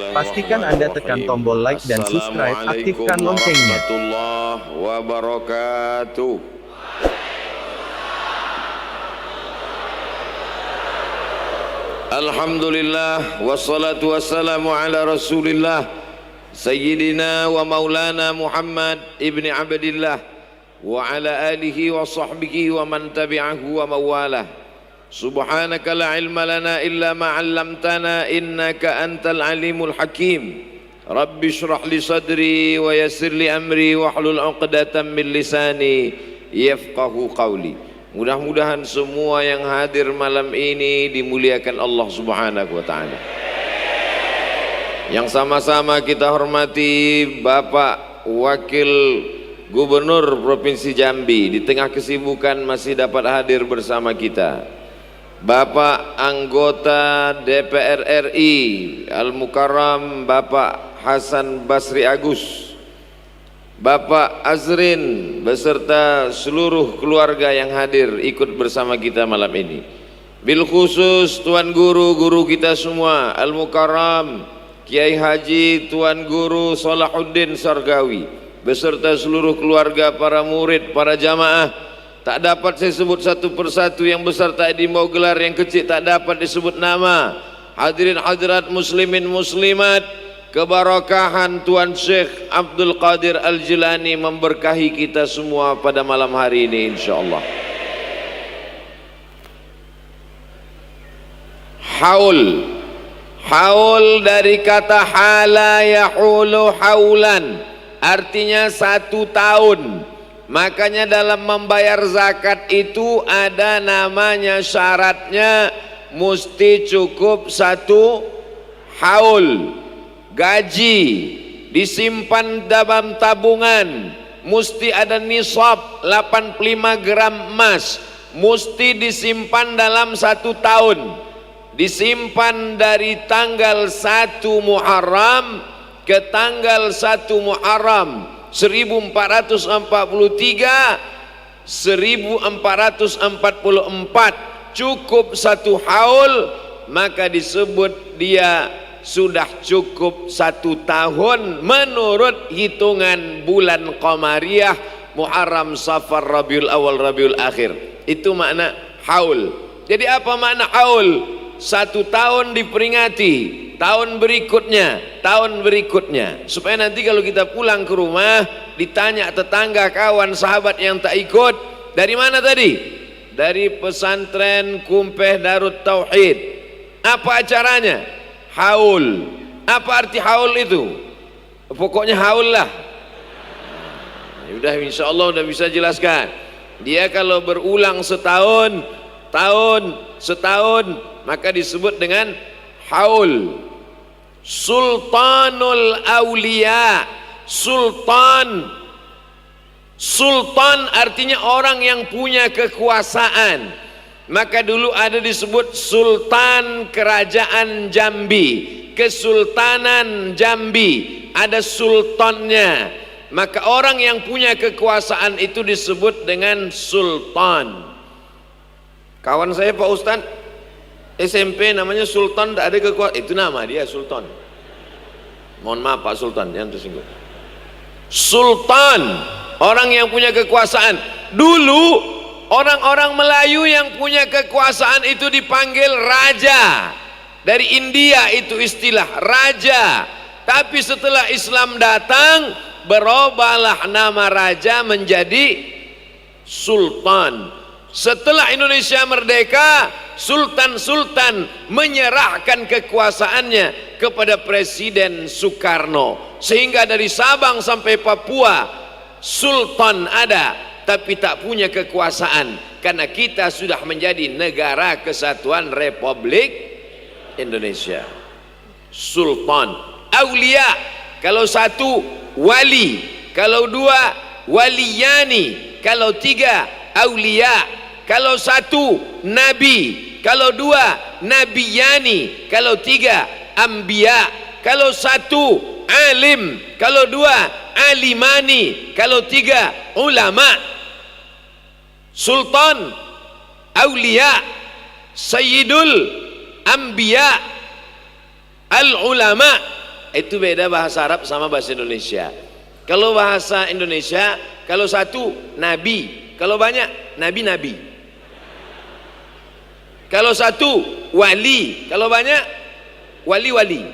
Pastikan Anda tekan tombol like dan subscribe, aktifkan loncengnya. Warahmatullahi wabarakatuh. Alhamdulillah wassalatu wassalamu ala Rasulillah Sayyidina wa maulana Muhammad ibni Abdillah wa ala alihi wa sahbihi wa man tabi'ahu wa mawalah. Subhanaka la ilma lana illa ma 'allamtana innaka antal alimul hakim. Rabbi shrah li sadri wa yassir li amri wahlul 'uqdatam min lisani yafqahu qawli. Mudah-mudahan semua yang hadir malam ini dimuliakan Allah Subhanahu wa taala. Yang sama-sama kita hormati Bapak Wakil Gubernur Provinsi Jambi, di tengah kesibukan masih dapat hadir bersama kita. Bapak Anggota DPR RI Al-Mukarram Bapak Hasan Basri Agus, Bapak Azrin beserta seluruh keluarga yang hadir ikut bersama kita malam ini. Bil khusus Tuan Guru kita semua Al-Mukarram Kiai Haji Tuan Guru Salahuddin Sargawi beserta seluruh keluarga, para murid, para jamaah. Tak dapat saya sebut satu persatu, yang besar tak mau gelar, yang kecil tak dapat disebut nama. Hadirin hadirat muslimin muslimat, keberkahan Tuan Syekh Abdul Qadir Al-Jilani memberkahi kita semua pada malam hari ini insyaallah. Haul dari kata hala yahulu haulan, artinya 1 tahun. Makanya dalam membayar zakat itu ada namanya, syaratnya mesti cukup 1 haul. Gaji disimpan dalam tabungan mesti ada nisab 85 gram emas, mesti disimpan dalam 1 tahun. Disimpan dari tanggal 1 Muharram ke tanggal 1 Muharram 1443 1444, cukup 1 haul, maka disebut dia sudah cukup 1 tahun menurut hitungan bulan Qamariyah Muharram, Safar, Rabiul Awal, Rabiul Akhir. Itu makna haul. Jadi apa makna haul? 1 tahun diperingati, tahun berikutnya, supaya nanti kalau kita pulang ke rumah ditanya tetangga, kawan, sahabat yang tak ikut, dari mana tadi? Dari pesantren Kumpeh Darut Tauhid. Apa acaranya? Haul. Apa arti haul itu? Pokoknya haul lah. Udah, insyaallah udah bisa jelaskan. Dia kalau berulang setahun, maka disebut dengan haul. Sultanul Aulia, sultan artinya orang yang punya kekuasaan. Maka dulu ada disebut Sultan Kerajaan Jambi, Kesultanan Jambi, ada sultannya. Maka orang yang punya kekuasaan itu disebut dengan sultan. Kawan saya Pak Ustadz SMP namanya Sultan, tak ada kekuasaan, itu nama dia Sultan. Mohon maaf Pak Sultan, jangan tersinggung. Sultan, orang yang punya kekuasaan. Dulu orang-orang Melayu yang punya kekuasaan itu dipanggil raja. Dari India itu istilah raja. Tapi setelah Islam datang, berubahlah nama raja menjadi sultan. Setelah Indonesia merdeka, sultan-sultan menyerahkan kekuasaannya kepada Presiden Soekarno, sehingga dari Sabang sampai Papua sultan ada, tapi tak punya kekuasaan, karena kita sudah menjadi negara kesatuan Republik Indonesia. Sultan. Aulia, kalau 1 wali, kalau 2 waliyani, kalau 3 aulia. Kalau 1 nabi, kalau 2 nabiyani, kalau 3 anbiya, kalau 1 alim, kalau 2 alimani, kalau 3 ulama. Sultan, aulia, sayyidul anbiya, al ulama, itu beda bahasa Arab sama bahasa Indonesia. Kalau bahasa Indonesia, kalau satu nabi, kalau banyak nabi-nabi. Kalau satu wali, kalau banyak wali-wali.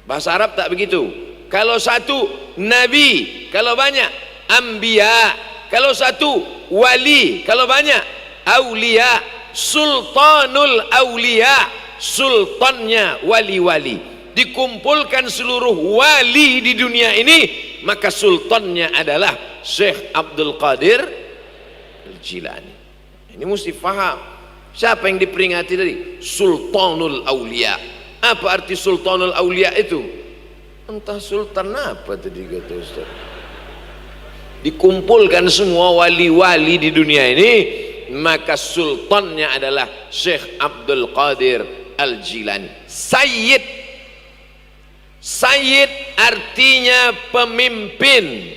Bahasa Arab tak begitu. Kalau satu nabi, kalau banyak anbiya. Kalau satu wali, kalau banyak aulia. Sultanul aulia, sultannya wali-wali. Dikumpulkan seluruh wali di dunia ini, maka sultannya adalah Syekh Abdul Qadir Al-Jilani. Ini mesti faham. Siapa yang diperingati tadi? Sultanul aulia. Apa arti sultanul aulia itu? Entah sultan apa tadi kata Ustaz. Dikumpulkan semua wali-wali di dunia ini, maka sultannya adalah Syekh Abdul Qadir Al-Jilani. Sayyid. Sayyid artinya pemimpin.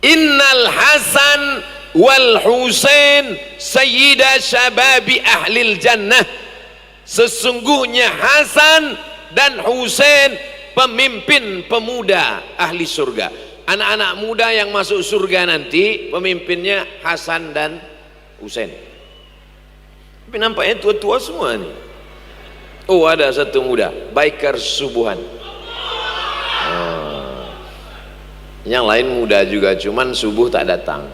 Innal Hasan wal Husain sayyida syababi ahlil jannah. Sesungguhnya Hasan dan Husain pemimpin pemuda ahli surga. Anak-anak muda yang masuk surga nanti pemimpinnya Hasan dan Husain. Tapi nampaknya tua-tua semua nih. Oh, ada satu muda, Baikar Subuhan. Yang lain muda juga, cuman subuh tak datang.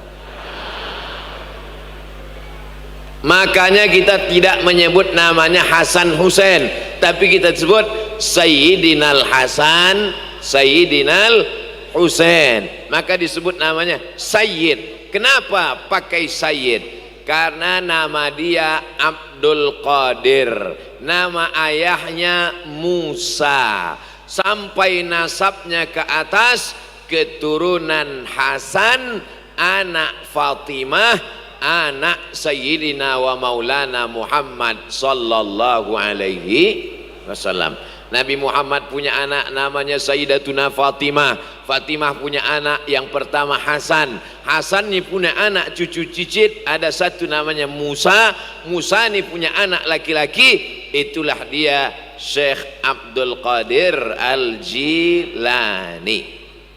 Makanya kita tidak menyebut namanya Hasan Husain, tapi kita sebut Sayyidinal Hasan, Sayyidinal Husain. Maka disebut namanya Sayyid. Kenapa pakai Sayyid? Karena nama dia Abdul Qadir, nama ayahnya Musa, sampai nasabnya ke atas keturunan Hasan, anak Fatimah, anak Sayyidina wa Maulana Muhammad sallallahu alaihi wasallam. Nabi Muhammad punya anak namanya Sayyidatuna Fatimah. Fatimah punya anak yang pertama Hasan. Hasan ni punya anak cucu cicit, ada satu namanya Musa. Musa ni punya anak laki-laki, itulah dia Syekh Abdul Qadir Al-Jilani.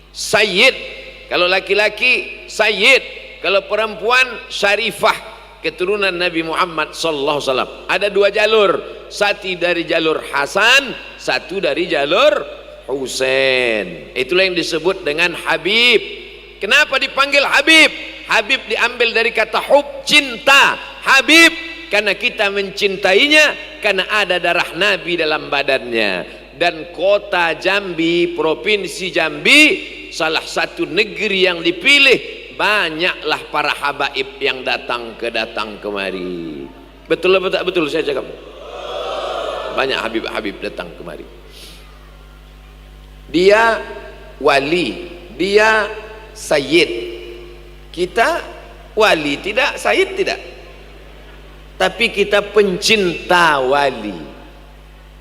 Sayyid, kalau laki-laki Sayyid, kalau perempuan Syarifah, keturunan Nabi Muhammad sallallahu alaihi wasallam. Ada dua jalur, satu dari jalur Hasan, satu dari jalur Husain. Itulah yang disebut dengan Habib. Kenapa dipanggil Habib? Habib diambil dari kata hub, cinta. Habib karena kita mencintainya, karena ada darah Nabi dalam badannya. Dan kota Jambi, provinsi Jambi, salah satu negeri yang dipilih, banyaklah para habaib yang datang kemari. Betul apa tak betul saya cakap? Banyak habib-habib datang kemari. Dia wali, dia sayyid. Kita wali tidak, sayyid tidak. Tapi kita pencinta wali,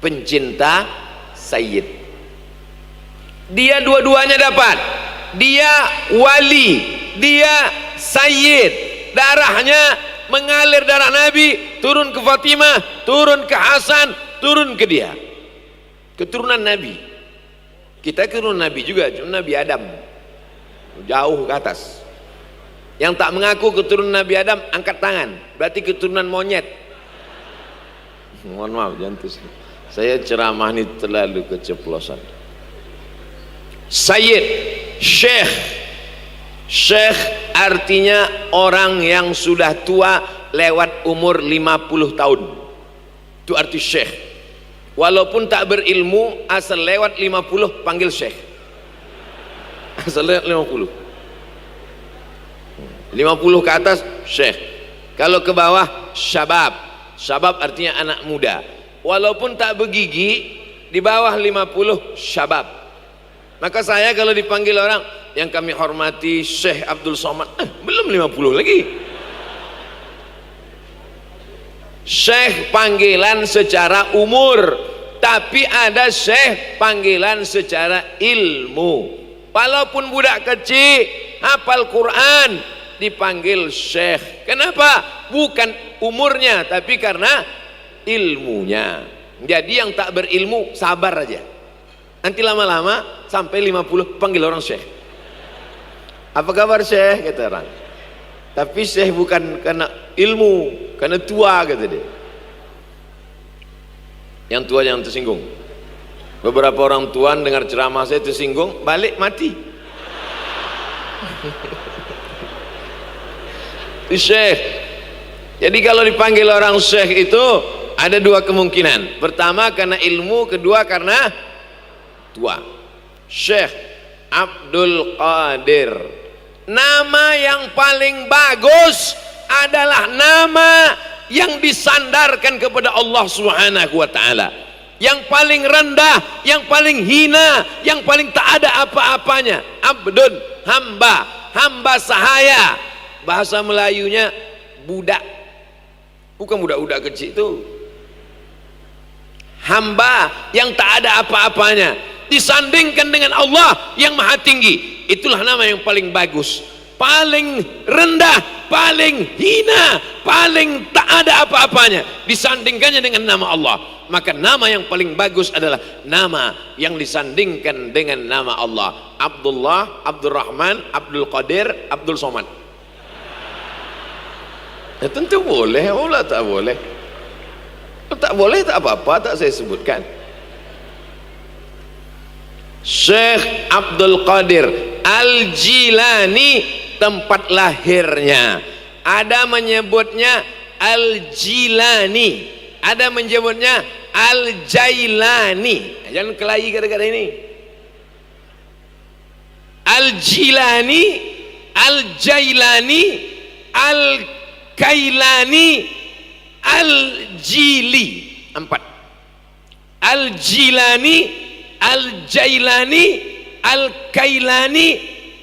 pencinta sayyid. Dia dua-duanya dapat. Dia wali, dia sayyid. Darahnya mengalir, darah Nabi turun ke Fatimah, turun ke Hasan, turun ke dia. Keturunan Nabi. Kita keturunan Nabi juga, cuma Nabi Adam jauh ke atas. Yang tak mengaku keturunan Nabi Adam angkat tangan, berarti keturunan monyet. Mohon maaf, jangan terus. Saya ceramah ini terlalu keceplosan. Sayyid, Syekh. Syekh artinya orang yang sudah tua lewat umur 50 tahun. Itu arti Syekh. Walaupun tak berilmu, asal lewat 50 panggil Syekh. Asal lewat 50. 50 ke atas Syekh. Kalau ke bawah syabab. Syabab artinya anak muda. Walaupun tak bergigi, di bawah 50 syabab. Maka saya kalau dipanggil orang yang kami hormati Syekh Abdul Somad, belum 50 lagi. Syekh panggilan secara umur, tapi ada Syekh panggilan secara ilmu. Walaupun budak kecil hafal Quran dipanggil Syekh. Kenapa? Bukan umurnya, tapi karena ilmunya. Jadi yang tak berilmu sabar aja. Nanti lama-lama sampai 50 panggil orang syekh. Apa kabar syekh? Kata orang. Tapi syekh bukan karena ilmu, karena tua, kata dia. Yang tua yang tersinggung. Beberapa orang tua dengar ceramah saya tersinggung, balik mati. Itu syekh. Jadi kalau dipanggil orang syekh itu ada dua kemungkinan. Pertama karena ilmu, kedua karena tua. Syekh Abdul Qadir. Nama yang paling bagus adalah nama yang disandarkan kepada Allah Subhanahu wa taala. Yang paling rendah, yang paling hina, yang paling tak ada apa-apanya. Abdun, hamba, hamba sahaya. Bahasa Melayunya budak. Bukan budak-budak kecil itu. Hamba yang tak ada apa-apanya disandingkan dengan Allah yang maha tinggi. Itulah nama yang paling bagus, paling rendah, paling hina, paling tak ada apa-apanya disandingkannya dengan nama Allah. Maka nama yang paling bagus adalah nama yang disandingkan dengan nama Allah. Abdullah, Abdurrahman, Abdul Qadir, Abdul Somad. Ya tentu boleh, Allah tak boleh. Tak boleh tak apa-apa, tak saya sebutkan. Syekh Abdul Qadir Al-Jilani tempat lahirnya. Ada menyebutnya Al-Jilani, ada menyebutnya Al-Jailani. Jangan kelahi kata-kata ini. Al-Jilani, Al-Jailani, Al-Kailani, Al-Jili. 4. Al-Jilani, Al-Jailani, Al-Kailani,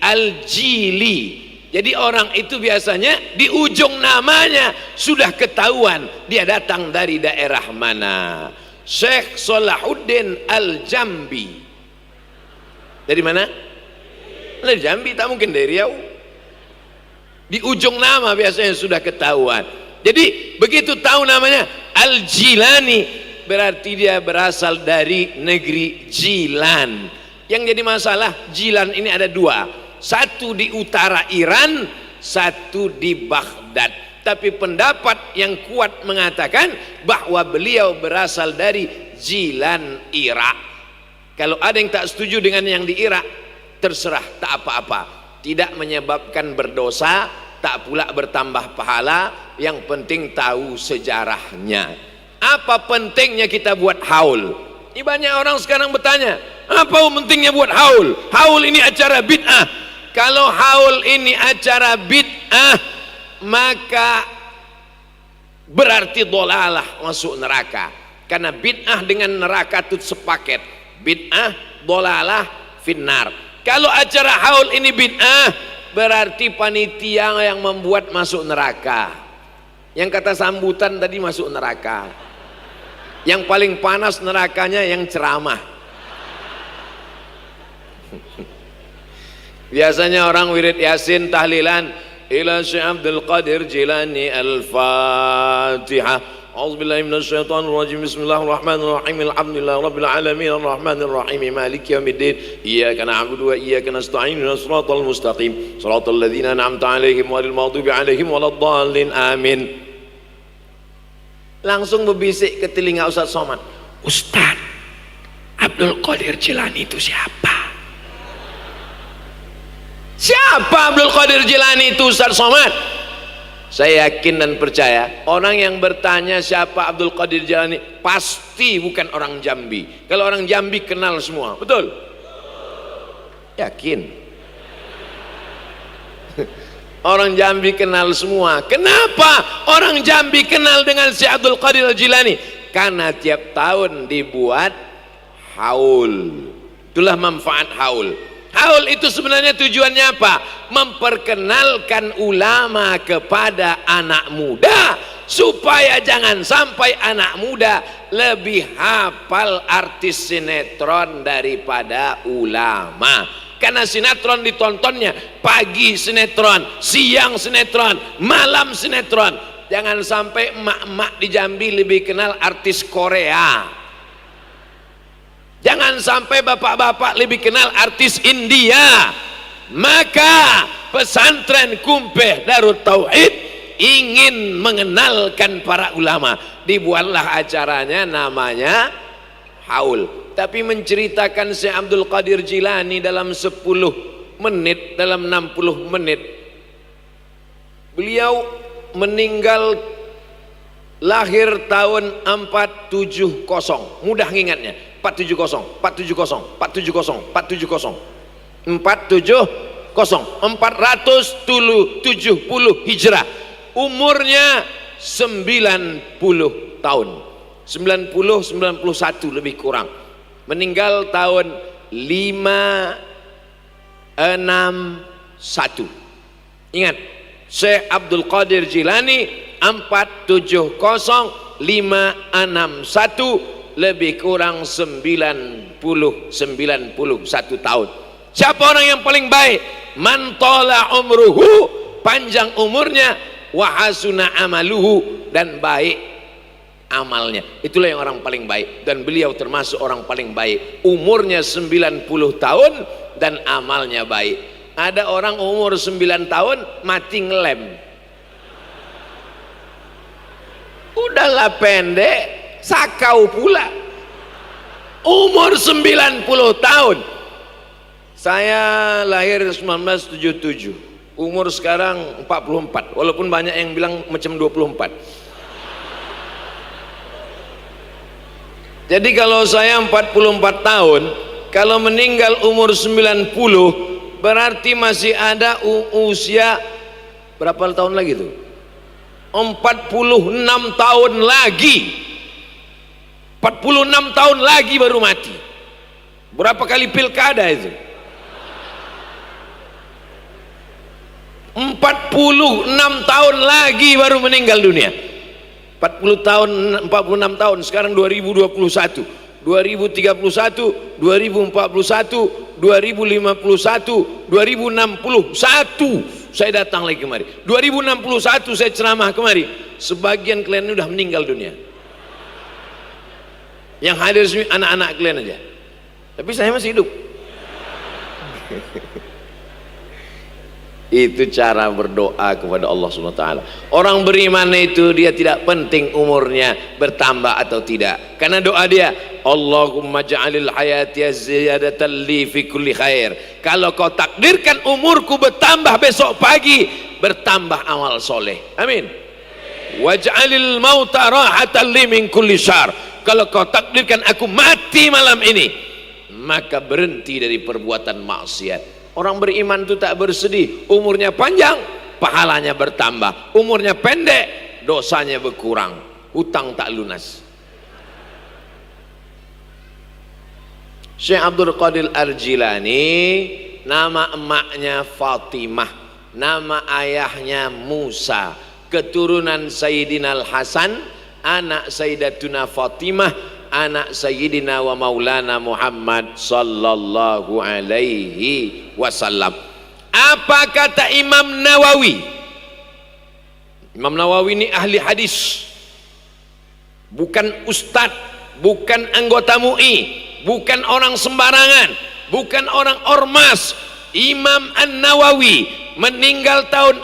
Al-Jili. Jadi orang itu biasanya di ujung namanya sudah ketahuan dia datang dari daerah mana. Syekh Salahuddin Al-Jambi. Dari mana? Dari Jambi, tak mungkin dari Riau. Di ujung nama biasanya sudah ketahuan. Jadi begitu tahu namanya Al-Jilani, berarti dia berasal dari negeri Jilan. Yang jadi masalah, Jilan ini ada dua, satu di utara Iran, satu di Baghdad. Tapi pendapat yang kuat mengatakan bahwa beliau berasal dari Jilan, Irak. Kalau ada yang tak setuju dengan yang di Irak, terserah, tak apa-apa, tidak menyebabkan berdosa, tak pula bertambah pahala. Yang penting tahu sejarahnya. Apa pentingnya kita buat haul? Ini banyak orang sekarang bertanya, apa pentingnya buat haul? Haul ini acara bid'ah. Kalau haul ini acara bid'ah, maka berarti dolalah, masuk neraka. Karena bid'ah dengan neraka itu sepaket. Bid'ah, dolalah, finnar. Kalau acara haul ini bid'ah, berarti panitia yang membuat masuk neraka. Yang kata sambutan tadi masuk neraka. Yang paling panas nerakanya yang ceramah. Biasanya orang wirid yasin tahlilan ila Syekh Abdul Qadir Jilani Al-Fatihah. A'udzubillahi minasyaitonir rajim. Bismillahirrahmanirrahim. Alhamdulillahi rabbil alamin arrahmanir rahim maliki yaumiddin. Iyyaka na'budu wa iyyaka nasta'in. Shiratal mustaqim. Shiratal ladzina an'amta 'alaihim ghairil maghdubi 'alaihim waladdallin. Amin. Langsung berbisik ke telinga Ustaz Somad, Ustaz, Abdul Qadir Jilani itu siapa? Siapa Abdul Qadir Jilani itu Ustaz Somad? Saya yakin dan percaya orang yang bertanya siapa Abdul Qadir Jilani pasti bukan orang Jambi. Kalau orang Jambi kenal semua, betul? Yakin? Orang Jambi kenal semua. Kenapa orang Jambi kenal dengan si Abdul Qadir Jilani? Karena tiap tahun dibuat haul. Itulah manfaat haul. Haul itu sebenarnya tujuannya apa? Memperkenalkan ulama kepada anak muda, supaya jangan sampai anak muda lebih hafal artis sinetron daripada ulama. Karena sinetron ditontonnya pagi sinetron, siang sinetron, malam sinetron. Jangan sampai emak-emak di Jambi lebih kenal artis Korea Jangan sampai bapak-bapak lebih kenal artis India. Maka pesantren Kumpeh Darut Tauhid ingin mengenalkan para ulama. Dibuatlah acaranya namanya Haul. Tapi menceritakan Syekh Abdul Qadir Jilani dalam 10 menit, dalam 60 menit. Beliau meninggal lahir tahun 470. Mudah ngingatnya. 470, 470, 470, 470. 470, 470 Hijrah. Umurnya 90 tahun. 90, 91 lebih kurang. Meninggal tahun 561. Ingat, Syekh Abdul Qadir Jilani 470-561 lebih kurang 91 tahun. Siapa orang yang paling baik? Man tala umruhu, panjang umurnya, wa hasuna amaluhu, dan baik amalnya. Itulah yang orang paling baik, dan beliau termasuk orang paling baik. Umurnya 90 tahun dan amalnya baik. Ada orang umur 9 tahun mati ngelem. Udahlah pendek, sakau pula. Umur 90 tahun. Saya lahir 1977. Umur sekarang 44, walaupun banyak yang bilang macam 24. Jadi kalau saya 44 tahun, kalau meninggal umur 90, berarti masih ada usia berapa tahun lagi tuh? 46 tahun lagi. 46 tahun lagi baru mati. Berapa kali pilkada itu? 46 tahun lagi baru meninggal dunia. 40 tahun, 46 tahun, sekarang 2021, 2031, 2041, 2051, 2061. Saya datang lagi kemari. 2061 saya ceramah kemari. Sebagian kalian udah meninggal dunia. Yang hadir semua anak-anak kalian aja. Tapi saya masih hidup. Itu cara berdoa kepada Allah SWT. Orang beriman itu dia tidak penting umurnya bertambah atau tidak, karena doa dia, Allahumma ja'alil hayati ziyadatan li fi kulli khair. Kalau kau takdirkan umurku bertambah besok pagi, bertambah amal soleh. Amin. Waj'alil mauta rahatan li min kulli syar. Kalau kau takdirkan aku mati malam ini, maka berhenti dari perbuatan maksiat. Orang beriman itu tak bersedih. Umurnya panjang, pahalanya bertambah. Umurnya pendek, dosanya berkurang. Hutang tak lunas. Syekh Abdul Qadir Al-Jilani, nama emaknya Fatimah, nama ayahnya Musa, keturunan Sayyidina Al-Hasan, anak Sayyidatuna Fatimah, anak Sayyidina wa Maulana Muhammad sallallahu alaihi wasallam. Apa kata Imam Nawawi? Imam Nawawi ini ahli hadis, bukan ustadz, bukan anggota MUI, bukan orang sembarangan, bukan orang ormas. Imam An-Nawawi meninggal tahun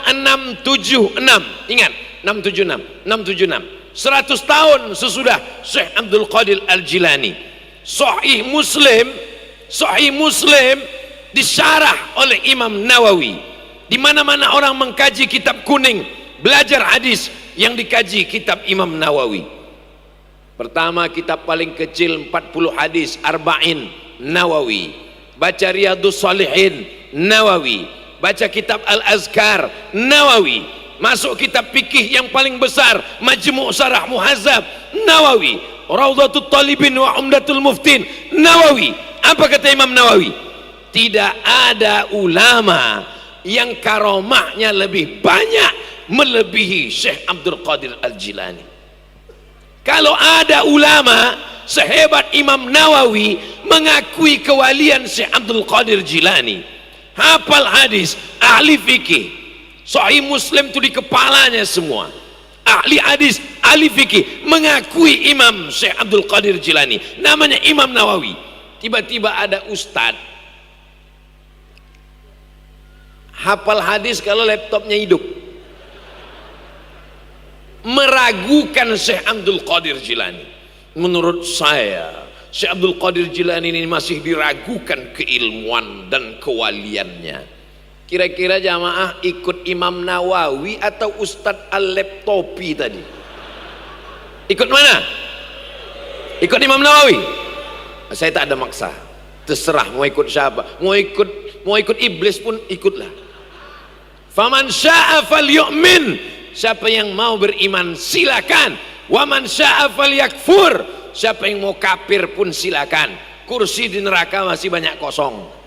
676. Ingat, 676. 100 tahun sesudah Syekh Abdul Qadir Al-Jilani. Sahih Muslim disyarah oleh Imam Nawawi. Di mana-mana orang mengkaji kitab kuning, belajar hadis, yang dikaji kitab Imam Nawawi. Pertama, kitab paling kecil 40 hadis, Arba'in, Nawawi. Baca Riyadhus Shalihin, Nawawi. Baca kitab Al-Azkar, Nawawi. Masuk kitab fikih yang paling besar, Majmu' Syarah Muhazzab, Nawawi. Raudhatul Talibin wa Umdatul Muftin, Nawawi. Apa kata Imam Nawawi? Tidak ada ulama yang karomahnya lebih banyak melebihi Syekh Abdul Qadir Al-Jilani. Kalau ada ulama sehebat Imam Nawawi mengakui kewalian Syekh Abdul Qadir Jilani, hafal hadis, ahli fikih, Sahih Muslim itu di kepalanya semua, ahli hadis, ahli fikih, mengakui Imam Syekh Abdul Qadir Jilani, namanya Imam Nawawi. tiba-tiba ada ustadz hafal hadis kalau laptopnya hidup, meragukan Syekh Abdul Qadir Jilani. Menurut saya Syekh Abdul Qadir Jilani ini masih diragukan keilmuan dan kewaliannya. Kira-kira jamaah ikut Imam Nawawi atau Ustadz Al-Laptopi tadi? Ikut mana? Ikut Imam Nawawi? Saya tak ada maksa, terserah mau ikut siapa, mau ikut iblis pun ikutlah. Faman syaa falyu'min, siapa yang mau beriman silakan. Waman syaa falyakfur, siapa yang mau kafir pun silakan. Kursi di neraka masih banyak kosong.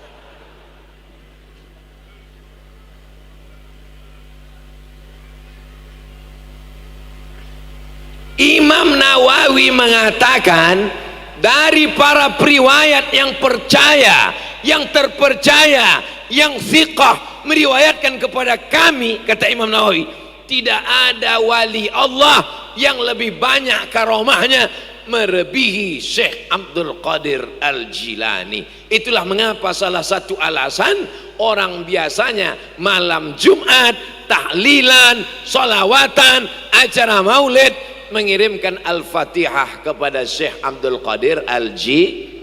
Imam Nawawi mengatakan dari para periwayat yang percaya, yang terpercaya, yang thiqah meriwayatkan kepada kami, kata Imam Nawawi, tidak ada wali Allah yang lebih banyak karomahnya melebihi Syekh Abdul Qadir Al-Jilani. Itulah mengapa salah satu alasan orang biasanya malam Jumat tahlilan, sholawatan, acara maulid mengirimkan Al-Fatihah kepada Syekh Abdul Qadir Al-Jilani.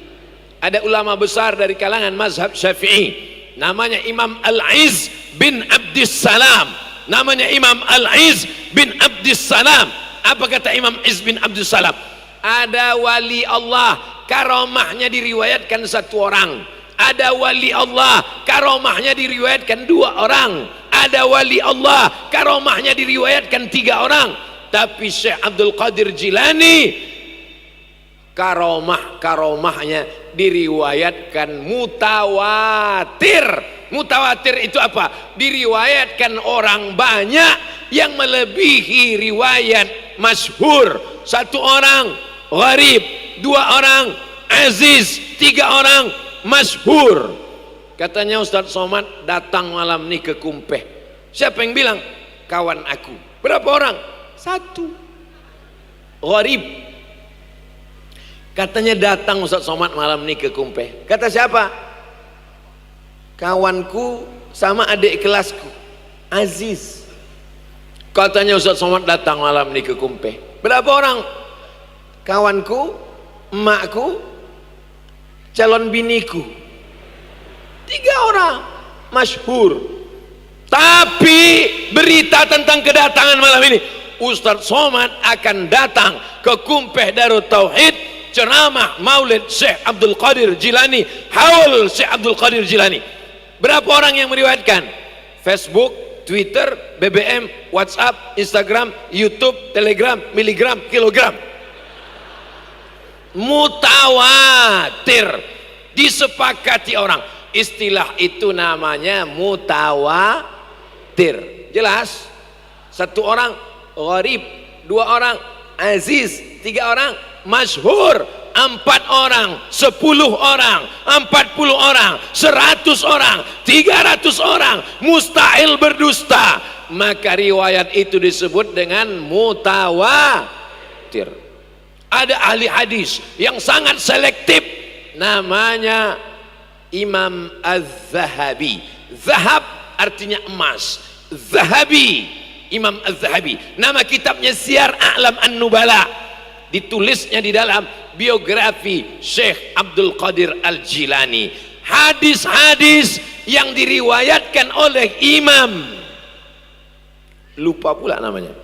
Ada ulama besar dari kalangan mazhab Syafi'i, namanya Imam Al-Izz bin Abdissalam. Namanya Imam Al-Izz bin Abdissalam. Apa kata Imam Izz bin Abdissalam? Ada wali Allah karomahnya diriwayatkan satu orang. Ada wali Allah karomahnya diriwayatkan dua orang. Ada wali Allah karomahnya diriwayatkan tiga orang. Tapi Syekh Abdul Qadir Jilani karomahnya diriwayatkan mutawatir. Mutawatir itu apa? Diriwayatkan orang banyak yang melebihi riwayat masyhur. Satu orang gharib, dua orang aziz, tiga orang masyhur. Katanya Ustadz Somad datang malam ini ke Kumpeh. Siapa yang bilang? Kawan aku. Berapa orang? Satu. Gharib. Katanya datang Ustadz Somad malam ini ke Kumpeh. Kata siapa? Kawanku sama adik kelasku, Aziz. Katanya Ustadz Somad datang malam ini ke Kumpeh. Berapa orang? Kawanku, emakku, calon biniku. Tiga orang. Masyhur. Tapi berita tentang kedatangan malam ini, Ustadz Somad akan datang ke Kumpeh Darut Tauhid, ceramah maulid Syekh Abdul Qadir Jilani, haul Syekh Abdul Qadir Jilani. Berapa orang yang meriwayatkan? Facebook, Twitter, BBM, WhatsApp, Instagram, YouTube, Telegram, miligram, kilogram. Mutawatir, disepakati orang. Istilah itu namanya mutawatir. Jelas? Satu orang gharib, dua orang aziz, tiga orang masyhur, empat orang, 10 orang, 40 orang, 100 orang, 300 orang mustahil berdusta. Maka riwayat itu disebut dengan mutawatir. Ada ahli hadis yang sangat selektif, namanya Imam Az-Zahabi. Zahab artinya emas, Zahabi, Imam Az-Zahabi. Nama kitabnya Syiar A'lam An-Nubala. Ditulisnya di dalam biografi Syekh Abdul Qadir Al-Jilani. Hadis-hadis yang diriwayatkan oleh imam, lupa pula namanya.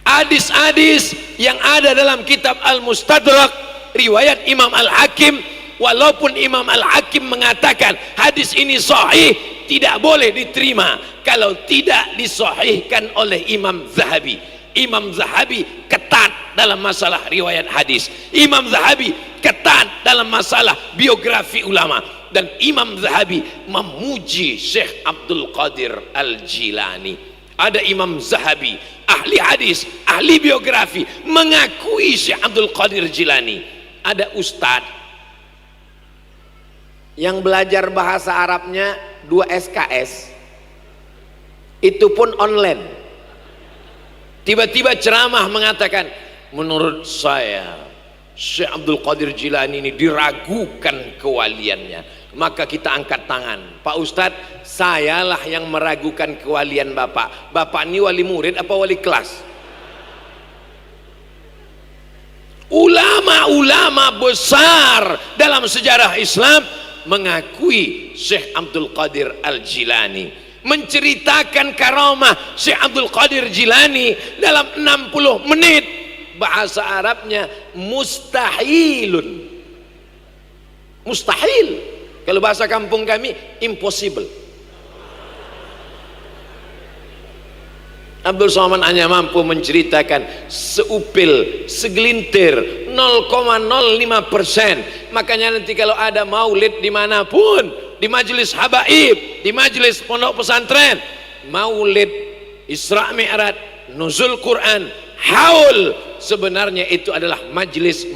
Hadis-hadis yang ada dalam kitab Al-Mustadrak, riwayat Imam Al-Hakim. Walaupun Imam Al-Hakim mengatakan hadis ini sahih, tidak boleh diterima kalau tidak disahihkan oleh Imam Zahabi. Imam Zahabi ketat dalam masalah riwayat hadis. Imam Zahabi ketat dalam masalah biografi ulama. Dan Imam Zahabi memuji Syekh Abdul Qadir Al-Jilani. Ada Imam Zahabi, ahli hadis, ahli biografi, mengakui Syekh Abdul Qadir Jilani. Ada ustadz yang belajar bahasa Arabnya 2 SKS, itu pun online. Tiba-tiba ceramah mengatakan, menurut saya Syekh Abdul Qadir Jilani ini diragukan kewaliannya, maka kita angkat tangan. Pak Ustadz, sayalah yang meragukan kewalian Bapak. Bapak ini wali murid apa wali kelas? Ulama-ulama besar dalam sejarah Islam mengakui Syekh Abdul Qadir Al-Jilani, menceritakan karamah Syekh Abdul Qadir Jilani dalam 60 menit. Bahasa Arabnya mustahilun, mustahil. Kalau bahasa kampung kami impossible. Abdul Somad hanya mampu menceritakan seupil, segelintir, 0,05%. Makanya nanti kalau ada maulid dimanapun, di majelis habaib, di majelis pondok pesantren, maulid, Isra Mi'raj, nuzul Quran, haul, sebenarnya itu adalah majelis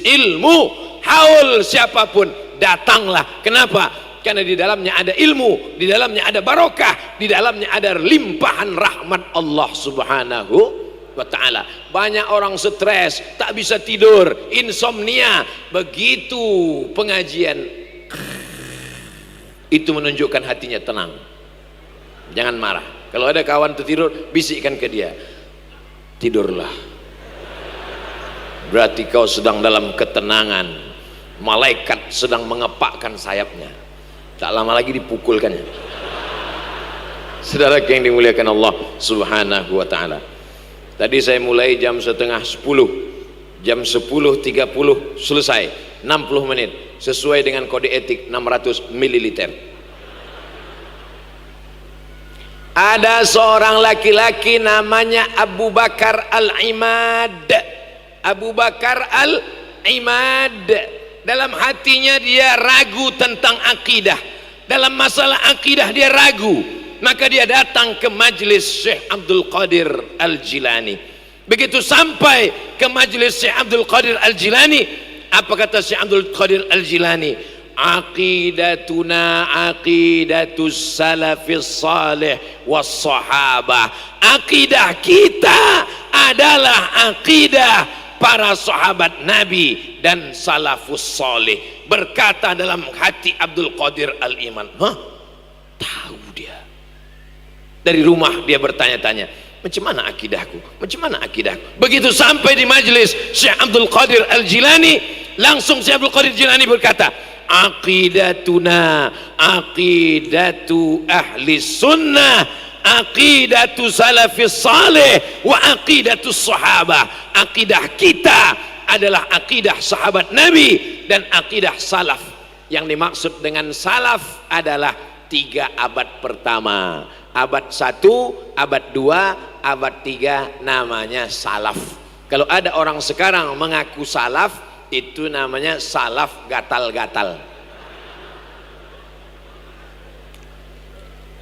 ilmu. Haul siapapun datanglah. Kenapa? Karena di dalamnya ada ilmu, di dalamnya ada barokah, di dalamnya ada limpahan rahmat Allah Subhanahu wa ta'ala. Banyak orang stres, tak bisa tidur, insomnia. Begitu pengajian, itu menunjukkan hatinya tenang. Jangan marah. Kalau ada kawan tertidur, bisikkan ke dia, tidurlah, berarti kau sedang dalam ketenangan. Malaikat sedang mengepakkan sayapnya, tak lama lagi dipukulkannya. Saudara yang dimuliakan Allah Subhanahu wa ta'ala, tadi saya mulai jam setengah 10, jam 10.30 selesai, 60 menit sesuai dengan kode etik 600 ml. Ada seorang laki-laki namanya Abu Bakar Al-Imad. Abu Bakar Al-Imad, dalam hatinya dia ragu tentang akidah. Dalam masalah akidah dia ragu, maka dia datang ke majelis Syekh Abdul Qadir Al-Jilani. Begitu sampai ke majelis Syekh Abdul Qadir Al-Jilani, apa kata Syekh Abdul Qadir Al-Jilani? Aqidatuna aqidatus salafis salih was sahabah. Akidah kita adalah akidah para sahabat Nabi dan salafus salih. Berkata dalam hati Abdul Qadir Al-Iman, tahu dia. Dari rumah dia bertanya-tanya, macam mana akidahku? Macam mana akidahku? Begitu sampai di majelis Syekh Abdul Qadir Al-Jilani, langsung Syekh Abdul Qadir Jilani berkata, aqidatuna aqidatu ahli sunnah, aqidatu salafis salih wa aqidatu sahabah. Akidah kita adalah akidah sahabat Nabi dan akidah salaf. Yang dimaksud dengan salaf adalah 3 abad pertama, abad 1, abad 2, abad 3, namanya salaf. Kalau ada orang sekarang mengaku salaf, itu namanya salaf gatal-gatal.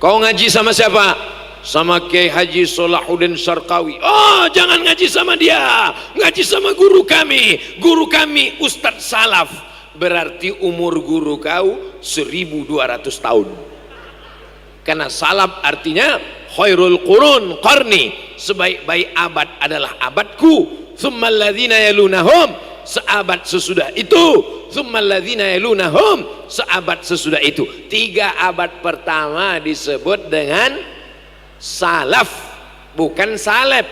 Kau ngaji sama siapa? Sama Kiai Haji Salahuddin Syarqawi. Oh, jangan ngaji sama dia, ngaji sama guru kami. Guru kami Ustadz Salaf. Berarti umur guru kau 1200 tahun. Karena salaf artinya khairul qurun qarni, sebaik-baik abad adalah abadku. Tsummal ladzina yalunahum, seabad sesudah itu. Tsummal ladzina yalunahum, seabad sesudah itu. 3 abad pertama disebut dengan salaf, bukan salaf.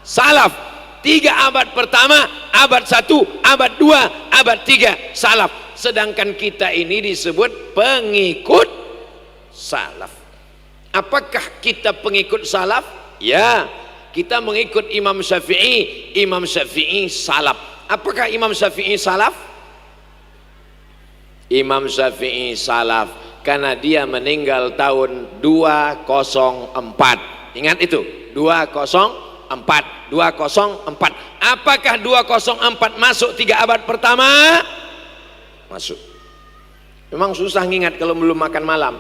Salaf 3 abad pertama, abad 1, abad 2, abad 3, salaf. Sedangkan kita ini disebut pengikut salaf. Apakah kita pengikut salaf? Ya, kita mengikut Imam Syafi'i. Imam Syafi'i salaf. Apakah Imam Syafi'i salaf? Imam Syafi'i salaf karena dia meninggal tahun 204. Ingat itu, 204. Apakah 204 masuk 3 abad pertama? Masuk. Memang susah ngingat kalau belum makan malam.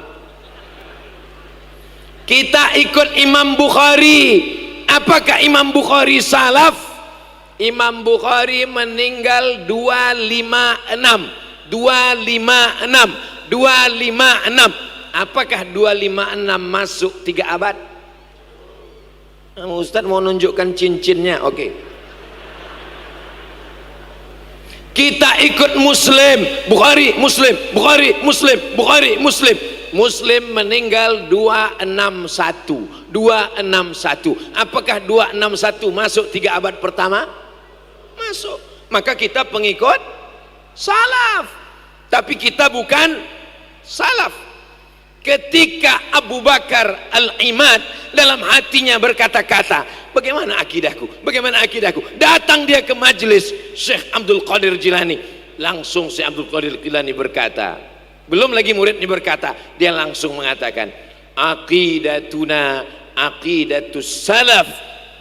Kita ikut Imam Bukhari. Apakah Imam Bukhari salaf? Imam Bukhari meninggal 256. Apakah 256 masuk 3 abad? Ustaz mau nunjukkan cincinnya, oke. Kita ikut Muslim, Bukhari, Muslim, Bukhari, Muslim, Bukhari, Muslim. Muslim meninggal 261. 261. Apakah 261 masuk 3 abad pertama? Masuk. Maka kita pengikut salaf. Tapi kita bukan salaf. Ketika Abu Bakar Al-Imad dalam hatinya berkata-kata, bagaimana akidahku? Bagaimana akidahku? Datang dia ke majelis Syekh Abdul Qadir Jilani. Langsung Syekh Abdul Qadir Jilani berkata, belum lagi muridnya berkata, dia langsung mengatakan, aqidatuna aqidatus salaf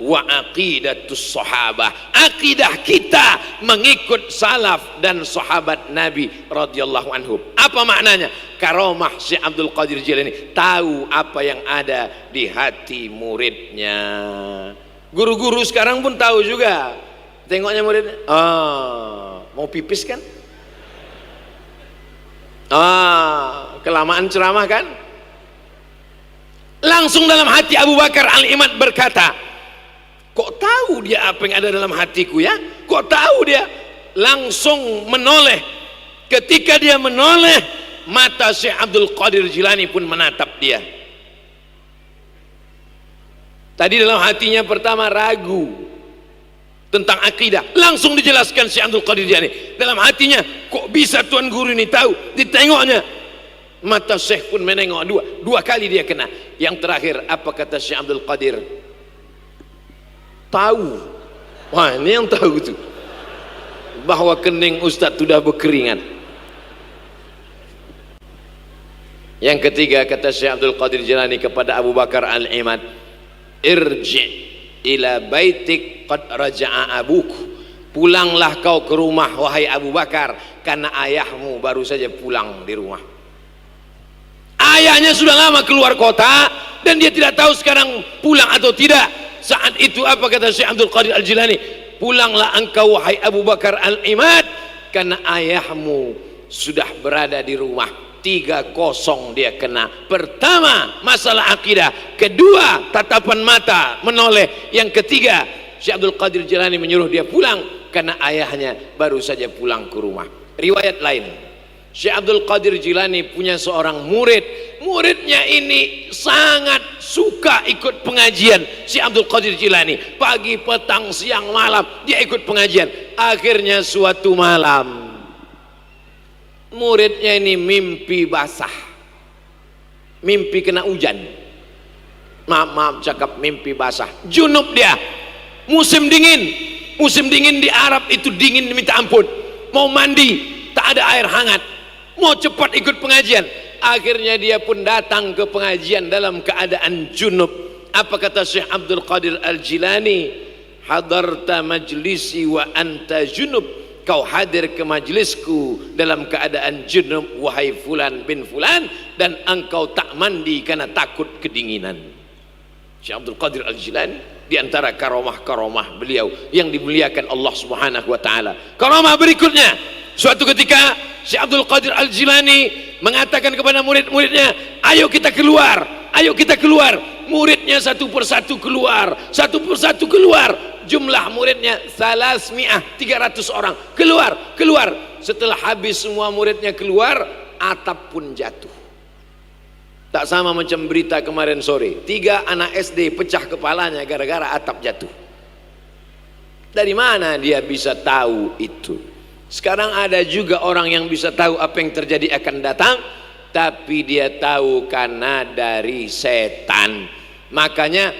wa aqidatus sahabah. Akidah kita mengikut salaf dan sahabat Nabi radhiyallahu anhum. Apa maknanya? Karomah Syekh Abdul Qadir Jilani tahu apa yang ada di hati muridnya. Guru-guru sekarang pun tahu juga. Tengoknya muridnya, mau pipis kan? Kelamaan ceramah kan? Langsung dalam hati Abu Bakar Al-Imad berkata, kok tahu dia apa yang ada dalam hatiku ya? Kok tahu dia? Langsung menoleh. Ketika dia menoleh, mata Syekh Abdul Qadir Jilani pun menatap dia. Tadi dalam hatinya pertama ragu tentang akidah, langsung dijelaskan Syekh Abdul Qadir Jilani. Dalam hatinya, kok bisa Tuan Guru ini tahu? Ditengoknya, mata Syekh pun menengok dua kali dia kena. Yang terakhir, apa kata Syekh Abdul Qadir? Tahu. Wah, ini yang tahu tuh, bahwa kening Ustadz sudah berkeringat. Yang ketiga, kata Syekh Abdul Qadir Jilani kepada Abu Bakar Al-Imad, irji' ila baitik qad raja'a abuk. Pulanglah kau ke rumah wahai Abu Bakar, karena ayahmu baru saja pulang di rumah. Ayahnya sudah lama keluar kota dan dia tidak tahu sekarang pulang atau tidak. Saat itu apa kata Syekh Abdul Qadir Al-Jilani? Pulanglah engkau wahai Abu Bakar Al-Imad, karena ayahmu sudah berada di rumah. 3-0 dia kena. Pertama, masalah akidah. Kedua, tatapan mata menoleh. Yang ketiga, Syekh Abdul Qadir Jilani menyuruh dia pulang karena ayahnya baru saja pulang ke rumah. Riwayat lain, Syekh Abdul Qadir Jilani punya seorang murid. Muridnya ini sangat suka ikut pengajian Syekh Abdul Qadir Jilani. Pagi, petang, siang, malam dia ikut pengajian. Akhirnya suatu malam, muridnya ini mimpi basah, mimpi kena hujan. Maaf cakap mimpi basah, junub dia. Musim dingin di Arab itu dingin minta ampun. Mau mandi tak ada air hangat, mau cepat ikut pengajian. Akhirnya dia pun datang ke pengajian dalam keadaan junub. Apa kata Syekh Abdul Qadir Al-Jilani? Hadarta majlisi wa anta junub. Kau hadir ke majlisku dalam keadaan junub wahai fulan bin fulan, dan engkau tak mandi karena takut kedinginan. Syekh Abdul Qadir Al-Jilani di antara karomah-karomah beliau yang dimuliakan Allah Subhanahu wa taala. Karomah berikutnya, suatu ketika Syekh Abdul Qadir Al-Jilani mengatakan kepada murid-muridnya, ayo kita keluar, ayo kita keluar. Muridnya satu persatu keluar, satu persatu keluar. Jumlah muridnya 300 orang keluar. Setelah habis semua muridnya keluar, atap pun jatuh. Tak sama macam berita kemarin sore, 3 anak SD pecah kepalanya gara-gara atap jatuh. Dari mana dia bisa tahu itu? Sekarang ada juga orang yang bisa tahu apa yang terjadi akan datang, tapi dia tahu karena dari setan. Makanya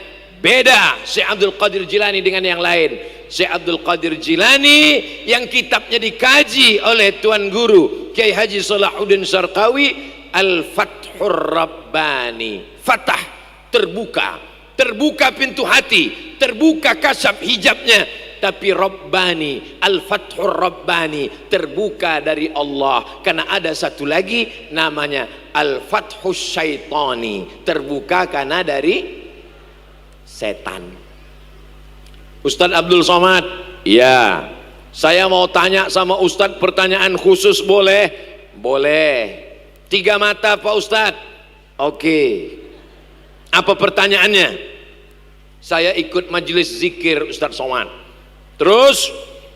beda Syekh Abdul Qadir Jilani dengan yang lain. Syekh Abdul Qadir Jilani yang kitabnya dikaji oleh Tuan Guru Kiai Haji Salahuddin Sarqawi, Al-Fathur Rabbani. Fatah, terbuka pintu hati, terbuka kasab hijabnya. Tapi Rabbani, Al-Fathur Rabbani, terbuka dari Allah. Karena ada satu lagi namanya Al-Fathus Syaitani, terbuka karena dari setan. Ustadz Abdul Somad, ya, saya mau tanya sama Ustadz pertanyaan khusus, boleh? Boleh. 3 mata Pak Ustadz. Oke. Apa pertanyaannya? Saya ikut majelis zikir Ustadz Somad. Terus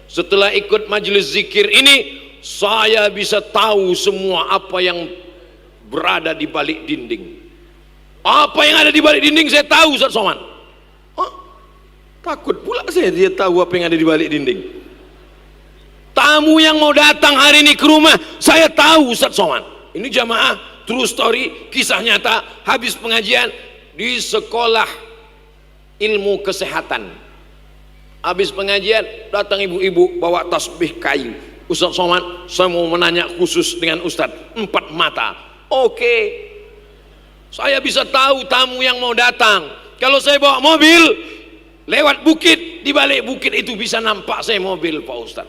Setelah ikut majelis zikir ini, saya bisa tahu semua apa yang berada di balik dinding. Apa yang ada di balik dinding saya tahu, Ustaz Somad. Takut pula saya dia tahu apa yang ada di balik dinding. Tamu yang mau datang hari ini ke rumah, saya tahu, Ustaz Somad. Ini jamaah, true story, kisah nyata, habis pengajian di sekolah ilmu kesehatan. Habis pengajian, datang ibu-ibu bawa tasbih kayu. Ustaz Somad, saya mau menanya khusus dengan Ustaz, 4 mata. Oke. Saya bisa tahu tamu yang mau datang. Kalau saya bawa mobil, lewat bukit, di balik bukit itu bisa nampak saya mobil, Pak Ustaz.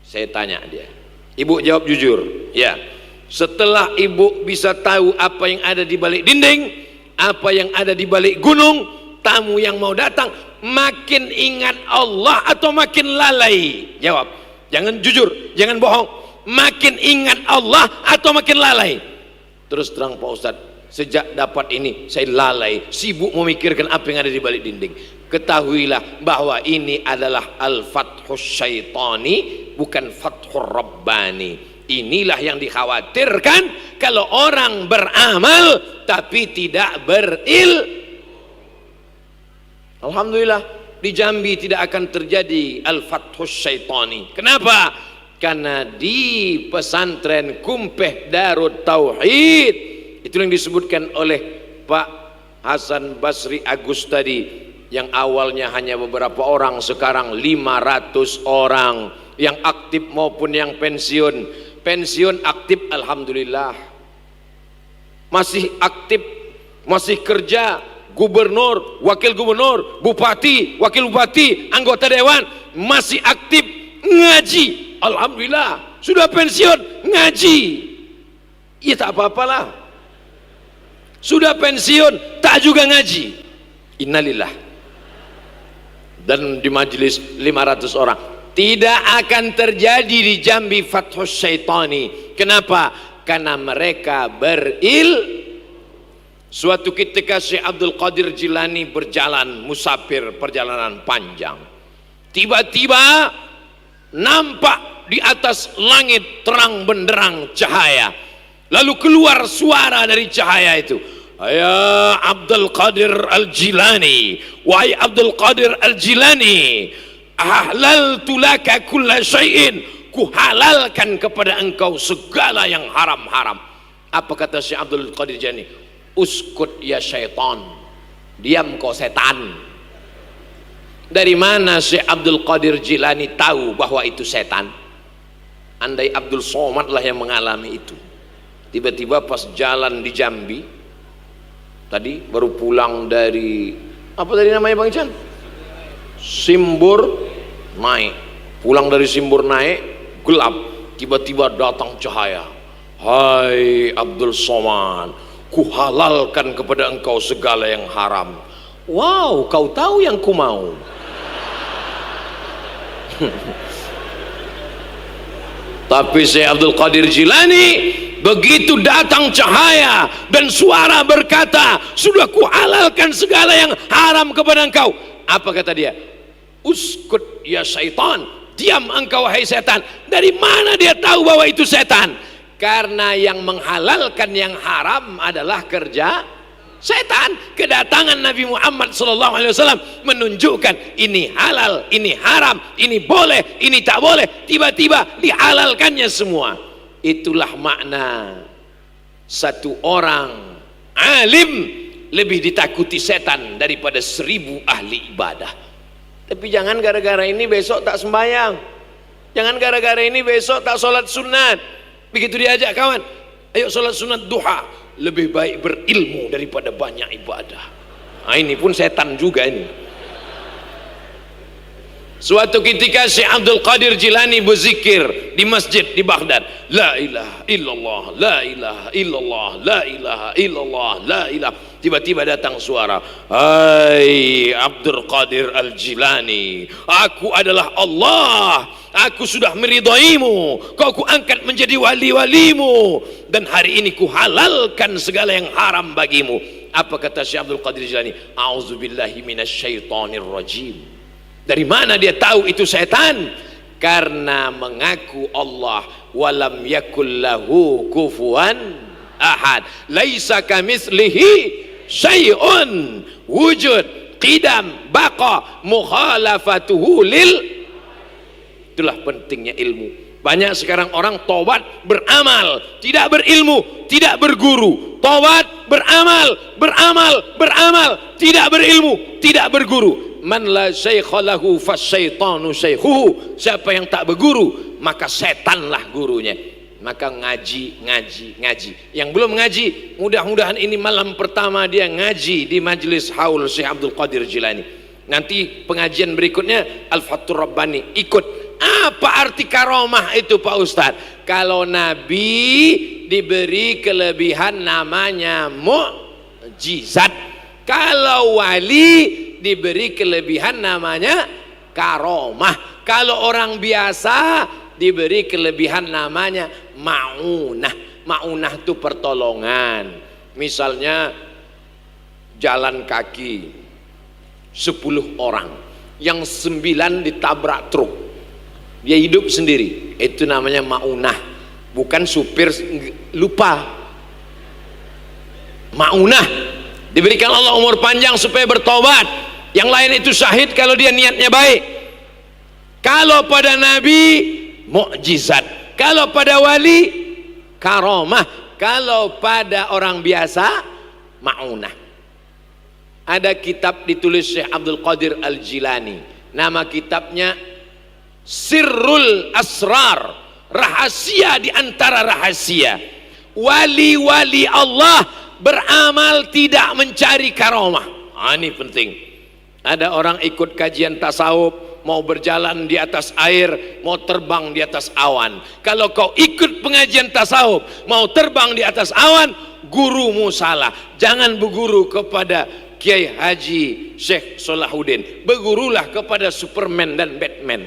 Saya tanya dia. Ibu jawab jujur. Ya. Setelah ibu bisa tahu apa yang ada di balik dinding, apa yang ada di balik gunung, tamu yang mau datang makin ingat Allah atau makin lalai? Jawab. Jangan jujur, jangan bohong. Makin ingat Allah atau makin lalai? Terus terang, Pak Ustaz, sejak dapat ini saya lalai, sibuk memikirkan apa yang ada di balik dinding. Ketahuilah bahwa ini adalah al-fathus syaitani, bukan fathur rabbani. Inilah yang dikhawatirkan kalau orang beramal tapi tidak Alhamdulillah di Jambi tidak akan terjadi al-fathus syaitani. Kenapa? Karena di pesantren Kumpeh Darut Tauhid, itu yang disebutkan oleh Pak Hasan Basri Agus tadi, yang awalnya hanya beberapa orang, sekarang 500 orang yang aktif maupun yang pensiun. Pensiun aktif, alhamdulillah, masih aktif, masih kerja. Gubernur, wakil gubernur, bupati, wakil bupati, anggota dewan masih aktif ngaji, alhamdulillah. Sudah pensiun ngaji, ya tak apa-apalah. Sudah pensiun tak juga ngaji, innalillah. Dan di majelis 500 orang. Tidak akan terjadi di Jambi fathus syaitani. Kenapa? Karena mereka Suatu ketika Syekh Abdul Qadir Jilani berjalan musafir, perjalanan panjang. Tiba-tiba nampak di atas langit terang benderang cahaya. Lalu keluar suara dari cahaya itu. Ya Abdul Qadir Al-Jilani, wahai Abdul Qadir Al-Jilani, ahlaltu laka kulla syai'in, ku halalkan kepada engkau segala yang haram-haram. Apa kata Syekh Abdul Qadir Jilani? Uskut ya syaitan, diam kau setan. Dari mana Syekh Abdul Qadir Jilani tahu bahwa itu setan? Andai Abdul Somad lah yang mengalami itu. Tiba-tiba pas jalan di Jambi, tadi baru pulang dari apa tadi namanya Bang Ican? Simbur naik. Pulang dari Simbur naik, gelap. Tiba-tiba datang cahaya. Hai Abdul Somad, ku halalkan kepada engkau segala yang haram. Wow, kau tahu yang ku mau. Tapi Syekh Abdul Qadir Jilani, begitu datang cahaya dan suara berkata, sudah ku halalkan segala yang haram kepada engkau. Apa kata dia? Uskut ya syaitan, diam engkau hai setan. Dari mana dia tahu bahwa itu setan? Karena yang menghalalkan yang haram adalah kerja setan. Kedatangan Nabi Muhammad SAW menunjukkan ini halal, ini haram, ini boleh, ini tak boleh. Tiba-tiba dihalalkannya semua. Itulah makna satu orang alim lebih ditakuti setan daripada 1000 ahli ibadah. Tapi jangan gara-gara ini besok tak sembahyang, jangan gara-gara ini besok tak sholat sunat. Begitu diajak kawan, ayo sholat sunat duha, lebih baik berilmu daripada banyak ibadah. Nah, ini pun setan juga ini. Suatu ketika Syekh Abdul Qadir Jilani berzikir di masjid di Baghdad, la ilaha illallah, la ilaha illallah, la ilaha illallah, la ilaha. Tiba-tiba datang suara, hai Abdul Qadir Al-Jilani, aku adalah Allah, aku sudah meridaimu, kau ku angkat menjadi wali-walimu, dan hari ini ku halalkan segala yang haram bagimu. Apa kata Syekh Abdul Qadir Jilani? A'udzubillahi minasyaitonir rajim. Dari mana dia tahu itu setan? Karena mengaku Allah, walam yakul lahu kufuwan ahad, laisa kamitslihi syai'un, wujud, qidam, baqa, mukhalafatuhu lil. Itulah pentingnya ilmu. Banyak sekarang orang tobat beramal, tidak berilmu, tidak berguru. Tobat beramal, beramal, tidak berilmu, tidak berguru. Man la syaikha lahu fasyaitanu syaikhuhu. Siapa yang tak berguru, maka setanlah gurunya. Maka ngaji. Yang belum ngaji, mudah-mudahan ini malam pertama dia ngaji di majelis haul Syekh Abdul Qadir Jilani. Nanti pengajian berikutnya Al-Fathur Rabbani ikut. Apa arti karomah itu Pak Ustadz? Kalau Nabi diberi kelebihan namanya mukjizat. Kalau wali diberi kelebihan namanya karomah. Kalau orang biasa diberi kelebihan namanya ma'unah. Ma'unah itu pertolongan. Misalnya jalan kaki 10 orang, yang 9 ditabrak truk, dia hidup sendiri, itu namanya ma'unah. Bukan supir lupa. Ma'unah, diberikan Allah umur panjang supaya bertobat. Yang lain itu syahid kalau dia niatnya baik. Kalau pada Nabi mukjizat, kalau pada wali karomah, kalau pada orang biasa ma'unah. Ada kitab ditulis Syekh Abdul Qadir Al-Jilani, nama kitabnya Sirrul Asrar, rahasia di antara rahasia. Wali-wali Allah beramal tidak mencari karomah. Ini penting. Ada orang ikut kajian tasawuf, mau berjalan di atas air, mau terbang di atas awan. Kalau kau ikut pengajian tasawuf, mau terbang di atas awan, gurumu salah. Jangan berguru kepada Kiai Haji Syekh Salahuddin, bergurulah kepada Superman dan Batman.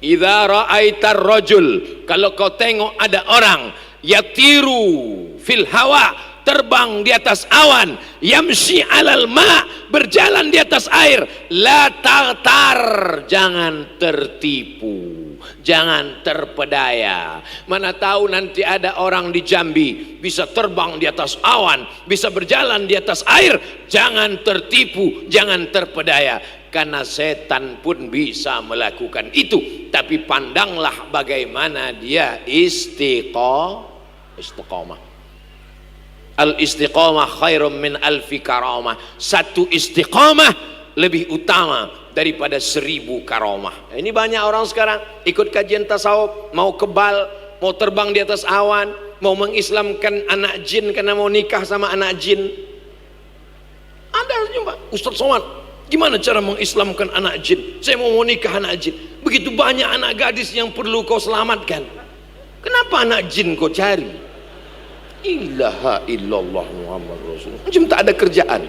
Idza ra'aitar rajul, kalau kau tengok ada orang yatiru fil hawa, terbang di atas awan, yamshi alal ma, berjalan di atas air, la taghtar, jangan tertipu, jangan terpedaya. Mana tahu nanti ada orang di Jambi bisa terbang di atas awan, bisa berjalan di atas air. Jangan tertipu, jangan terpedaya, karena setan pun bisa melakukan itu. Tapi pandanglah bagaimana dia istiqomah. Al-istiqamah khairum min alfi karamah. Satu istiqamah lebih utama daripada 1000 karamah. Ini banyak orang sekarang ikut kajian tasawuf, mau kebal, mau terbang di atas awan, mau mengislamkan anak jin karena mau nikah sama anak jin. Ada jumpa Ustaz Somad, gimana cara mengislamkan anak jin? Saya mau nikah anak jin. Begitu banyak anak gadis yang perlu kau selamatkan. Kenapa anak jin kau cari? Ilaha illallah Muhammad Rasulullah. Macam tak ada kerjaan.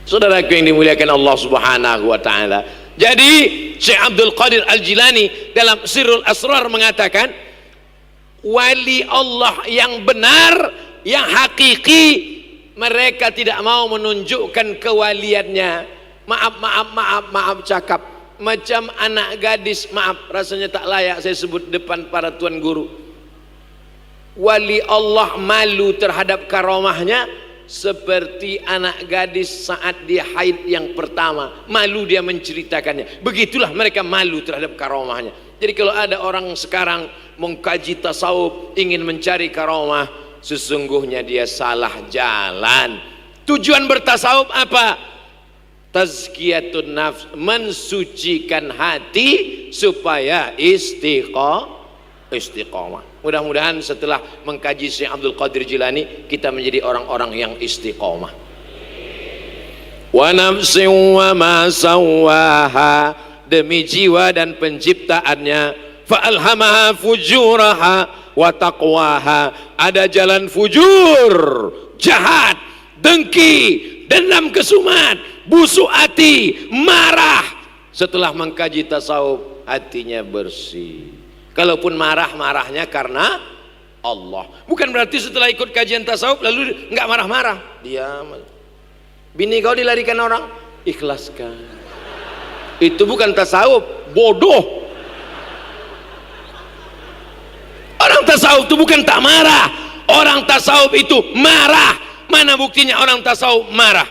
Saudaraku yang dimuliakan Allah Subhanahu wa taala. Jadi Syekh Abdul Qadir Al-Jilani dalam Sirrul Asrar mengatakan, wali Allah yang benar, yang hakiki, mereka tidak mau menunjukkan kewaliannya. Maaf cakap. Macam anak gadis, maaf rasanya tak layak saya sebut depan para tuan guru. Wali Allah malu terhadap karomahnya seperti anak gadis saat dia haid yang pertama, malu dia menceritakannya. Begitulah mereka malu terhadap karomahnya. Jadi kalau ada orang sekarang mengkaji tasawuf, ingin mencari karomah, sesungguhnya dia salah jalan. Tujuan bertasawuf apa? Tazkiyatun nafs, mensucikan hati supaya istiqomah. Mudah-mudahan setelah mengkaji Syekh Abdul Qadir Jilani, kita menjadi orang-orang yang istiqomah. Wa nafsin wa ma sawwaha, demi jiwa dan penciptaannya, fa alhamaha fujuraha wa taqwaha, ada jalan fujur, jahat, dengki, dendam kesumat, busuk hati, marah. Setelah mengkaji tasawuf, hatinya bersih. Kalaupun marah-marahnya karena Allah. Bukan berarti setelah ikut kajian tasawuf lalu enggak marah-marah. Diam. Bini kau dilarikan orang, ikhlaskan. Itu bukan tasawuf, bodoh. Orang tasawuf itu bukan tak marah. Orang tasawuf itu marah. Mana buktinya orang tasawuf marah?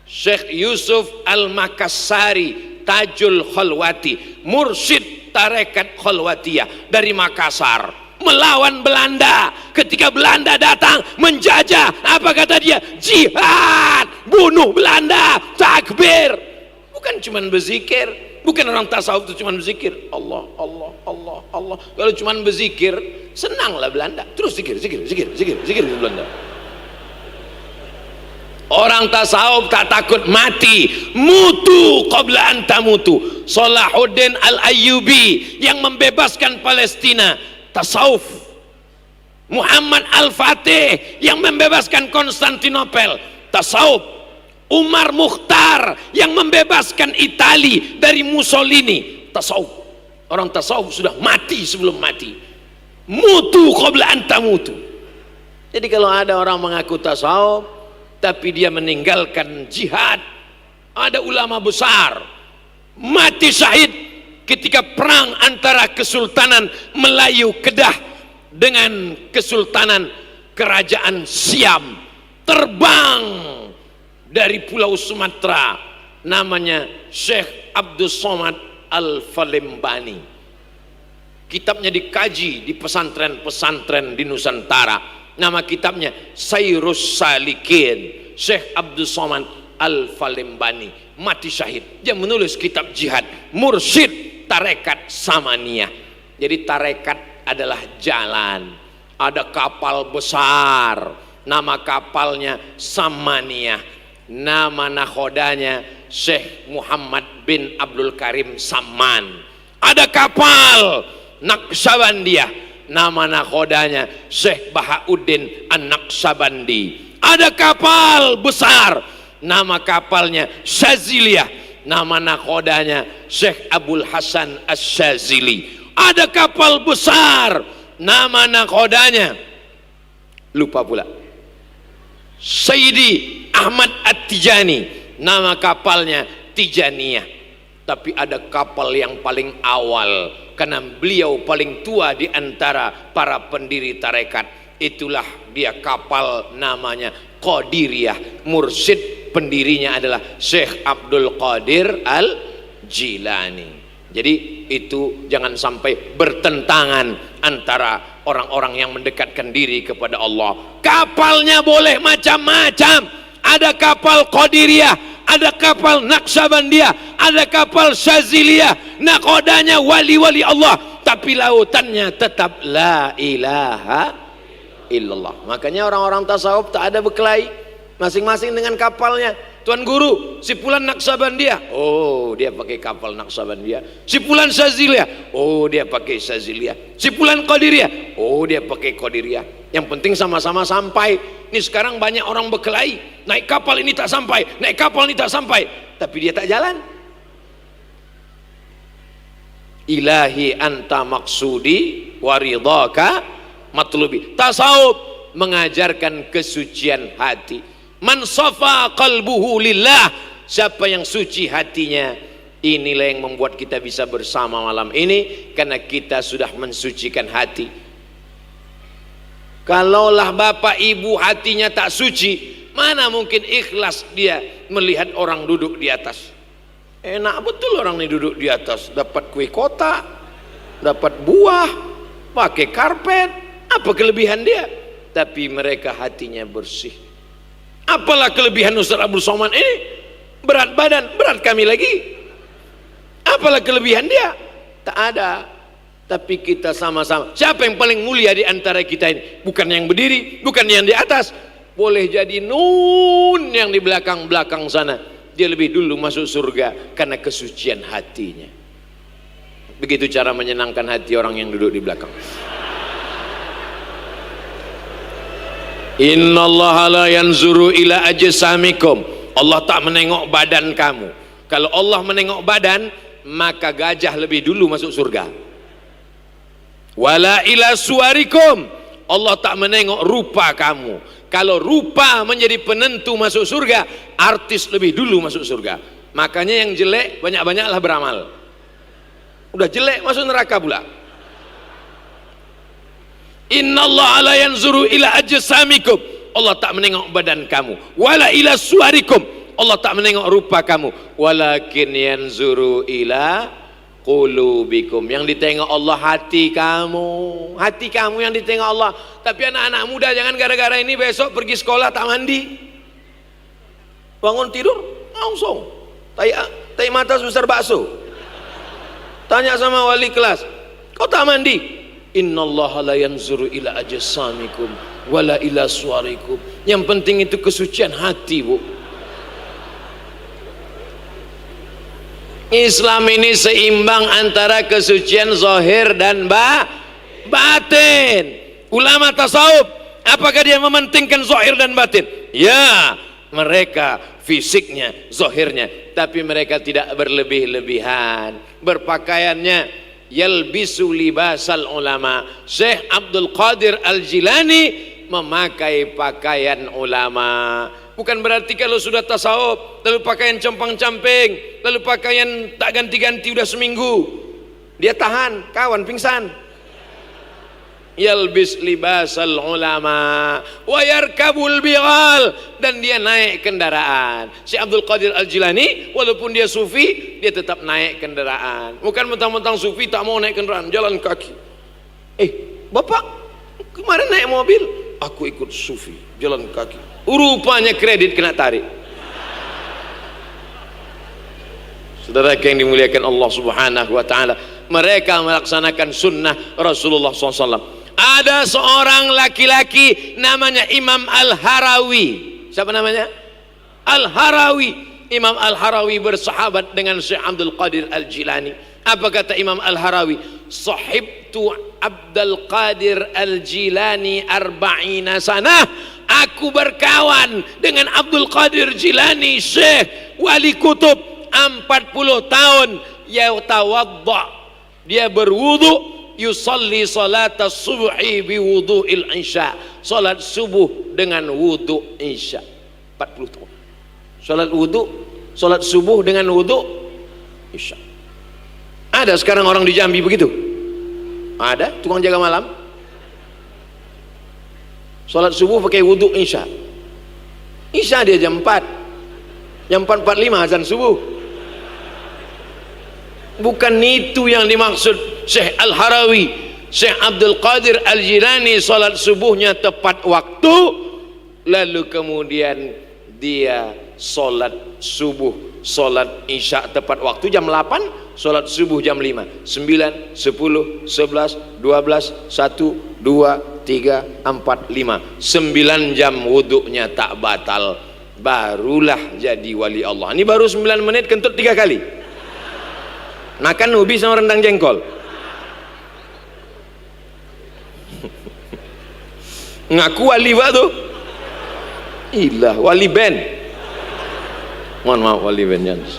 Syekh Yusuf Al-Makassari Tajul Khalwati, mursyid tarekat Khalwatiyah dari Makassar, melawan Belanda. Ketika Belanda datang menjajah, apa kata dia? Jihad, bunuh Belanda, takbir. Bukan cuman berzikir, bukan orang tasawuf itu cuman berzikir Allah Allah Allah Allah. Kalau cuman berzikir senanglah Belanda, terus zikir di Belanda. Orang tasawuf tak takut mati. Mutu qabla an tamutu. Salahuddin Al-Ayyubi yang membebaskan Palestina, tasawuf. Muhammad Al-Fatih yang membebaskan Konstantinopel, tasawuf. Umar Mukhtar yang membebaskan Itali dari Mussolini, tasawuf. Orang tasawuf sudah mati sebelum mati. Mutu qabla an tamutu. Jadi kalau ada orang mengaku tasawuf tapi dia meninggalkan jihad, ada ulama besar mati syahid ketika perang antara Kesultanan Melayu Kedah dengan Kesultanan Kerajaan Siam. Terbang dari Pulau Sumatera, namanya Syekh Abdul Somad Al-Falembani. Kitabnya dikaji di pesantren-pesantren di Nusantara. Nama kitabnya Sayrus Salikin. Syekh Abdul Somad Al-Falembani mati syahid. Dia menulis kitab jihad, mursyid tarekat Samaniyah. Jadi tarekat adalah jalan. Ada kapal besar, nama kapalnya Samaniyah. Nama nakhodanya Syekh Muhammad bin Abdul Karim Saman. Ada kapal Naqsabandiyah, nama nakhodanya Syekh Bahauddin An-Naqsabandi. Ada kapal besar, nama kapalnya Syaziliyah, nama nakhodanya Syekh Abdul Hasan Asy-Syazili. Ada kapal besar, nama nakhodanya lupa pula, Sayyidi Ahmad At-Tijani, nama kapalnya Tijaniyah. Tapi ada kapal yang paling awal, karena beliau paling tua di antara para pendiri tarekat. Itulah dia kapal, namanya Qadiriyah. Mursyid pendirinya adalah Syekh Abdul Qadir Al-Jilani. Jadi itu jangan sampai bertentangan antara orang-orang yang mendekatkan diri kepada Allah. Kapalnya boleh macam-macam. Ada kapal Qadiriyah, ada kapal Naqsabandiyah, ada kapal Syaziliyah, nakhodanya wali-wali Allah, tapi lautannya tetap la ilaha illallah. Makanya orang-orang tasawuf tak ada berkelahi, masing-masing dengan kapalnya. Tuan guru, si fulan Naqsabandiyah, oh dia pakai kapal Naqsabandiyah. Si fulan Syaziliyah, oh dia pakai Syaziliyah. Si fulan Qadiriyah, oh dia pakai Qadiriyah. Yang penting sama-sama sampai. Ini sekarang banyak orang berkelahi, naik kapal ini tak sampai, naik kapal ini tak sampai, tapi dia tak jalan. Ilahi anta maksudi waridhaka matlubi. Tasawuf mengajarkan kesucian hati. Man safa qalbuhu lillah, siapa yang suci hatinya, inilah yang membuat kita bisa bersama malam ini, karena kita sudah mensucikan hati. Kalaulah bapak ibu hatinya tak suci, mana mungkin ikhlas dia melihat orang duduk di atas. Enak betul orang ini duduk di atas, dapat kue kotak, dapat buah, pakai karpet, apa kelebihan dia? Tapi mereka hatinya bersih. Apalah kelebihan Ustaz Abdul Somad ini? Berat badan, berat kami lagi. Apalah kelebihan dia? Tak ada. Tapi kita sama-sama. Siapa yang paling mulia di antara kita ini? Bukan yang berdiri, bukan yang di atas. Boleh jadi nun yang di belakang-belakang sana. Dia lebih dulu masuk surga karena kesucian hatinya. Begitu cara menyenangkan hati orang yang duduk di belakang. Innallaha la yanzuru ila ajsamikum. Allah tak menengok badan kamu. Kalau Allah menengok badan, maka gajah lebih dulu masuk surga. Wala ila suwarikum. Allah tak menengok rupa kamu. Kalau rupa menjadi penentu masuk surga, artis lebih dulu masuk surga. Makanya yang jelek banyak-banyaklah beramal. Udah jelek masuk neraka pula. Innallaha la yanzuru ila ajsamikum. Allah tak menengok badan kamu. Wala ila suwarikum. Allah tak menengok rupa kamu. Walakin yanzuru ila qulubikum. Yang ditengok Allah hati kamu. Hati kamu yang ditengok Allah. Tapi anak-anak muda jangan gara-gara ini besok pergi sekolah tak mandi. Bangun tidur langsung tai mata sebesar bakso. Tanya sama wali kelas, kau tak mandi? Innallaha la yanzuru ila ajsamikum wala ila suwarikum. Yang penting itu kesucian hati, Bu. Islam ini seimbang antara kesucian zahir dan batin. Ulama tasawuf, apakah dia mementingkan zahir dan batin? Ya, mereka fisiknya, zahirnya, tapi mereka tidak berlebih-lebihan. Berpakaiannya yalbisu libasal ulama. Syekh Abdul Qadir Al-Jilani memakai pakaian ulama. Bukan berarti kalau sudah tasawuf lalu pakaian compang-camping, lalu pakaian tak ganti-ganti udah seminggu dia tahan, kawan pingsan. Yalbis libasal ulama wa yarkabul bighal, dan dia naik kendaraan. Syekh Abdul Qadir Al-Jilani walaupun dia sufi, dia tetap naik kendaraan. Bukan mentang-mentang sufi tak mau naik kendaraan, jalan kaki. Bapak kemarin naik mobil, aku ikut sufi, jalan kaki. Rupanya kredit kena tarik. Saudara yang dimuliakan Allah Subhanahu wa taala, mereka melaksanakan sunnah Rasulullah SAW. Ada seorang laki-laki namanya Imam Al-Harawi. Siapa namanya? Al-Harawi. Imam Al-Harawi bersahabat dengan Syekh Abdul Qadir Al-Jilani. Apa kata Imam Al-Harawi? Sahibtu Abdul Qadir Al-Jilani 40 sanah. Aku berkawan dengan Abdul Qadir Jilani, Syekh Wali Kutub, 40 tahun. Yatawadda, dia berwudu. Yusalli salat subuhi bi wudu'il isya. Salat subuh dengan wudu isya. 40 tahun. Salat subuh dengan wudu isya. Ada sekarang orang di Jambi begitu? Ada tukang jaga malam. Salat subuh pakai wudu isya. Isya dia jam 4. Jam 4.45 azan subuh. Bukan itu yang dimaksud Syekh Al-Harawi. Syekh Abdul Qadir Al-Jilani salat subuhnya tepat waktu, lalu kemudian dia salat subuh, salat isya tepat waktu jam 8, salat subuh jam 5, 9, 10, 11, 12, 1, 2, 3, 4, 5. 9 jam wuduknya tak batal, barulah jadi wali Allah. Ini baru 9 menit kentut 3 kali. Makan ubi sama rendang jengkol. Ngaku wali batu. Ilah wali band. Mohon maaf wali band jangan.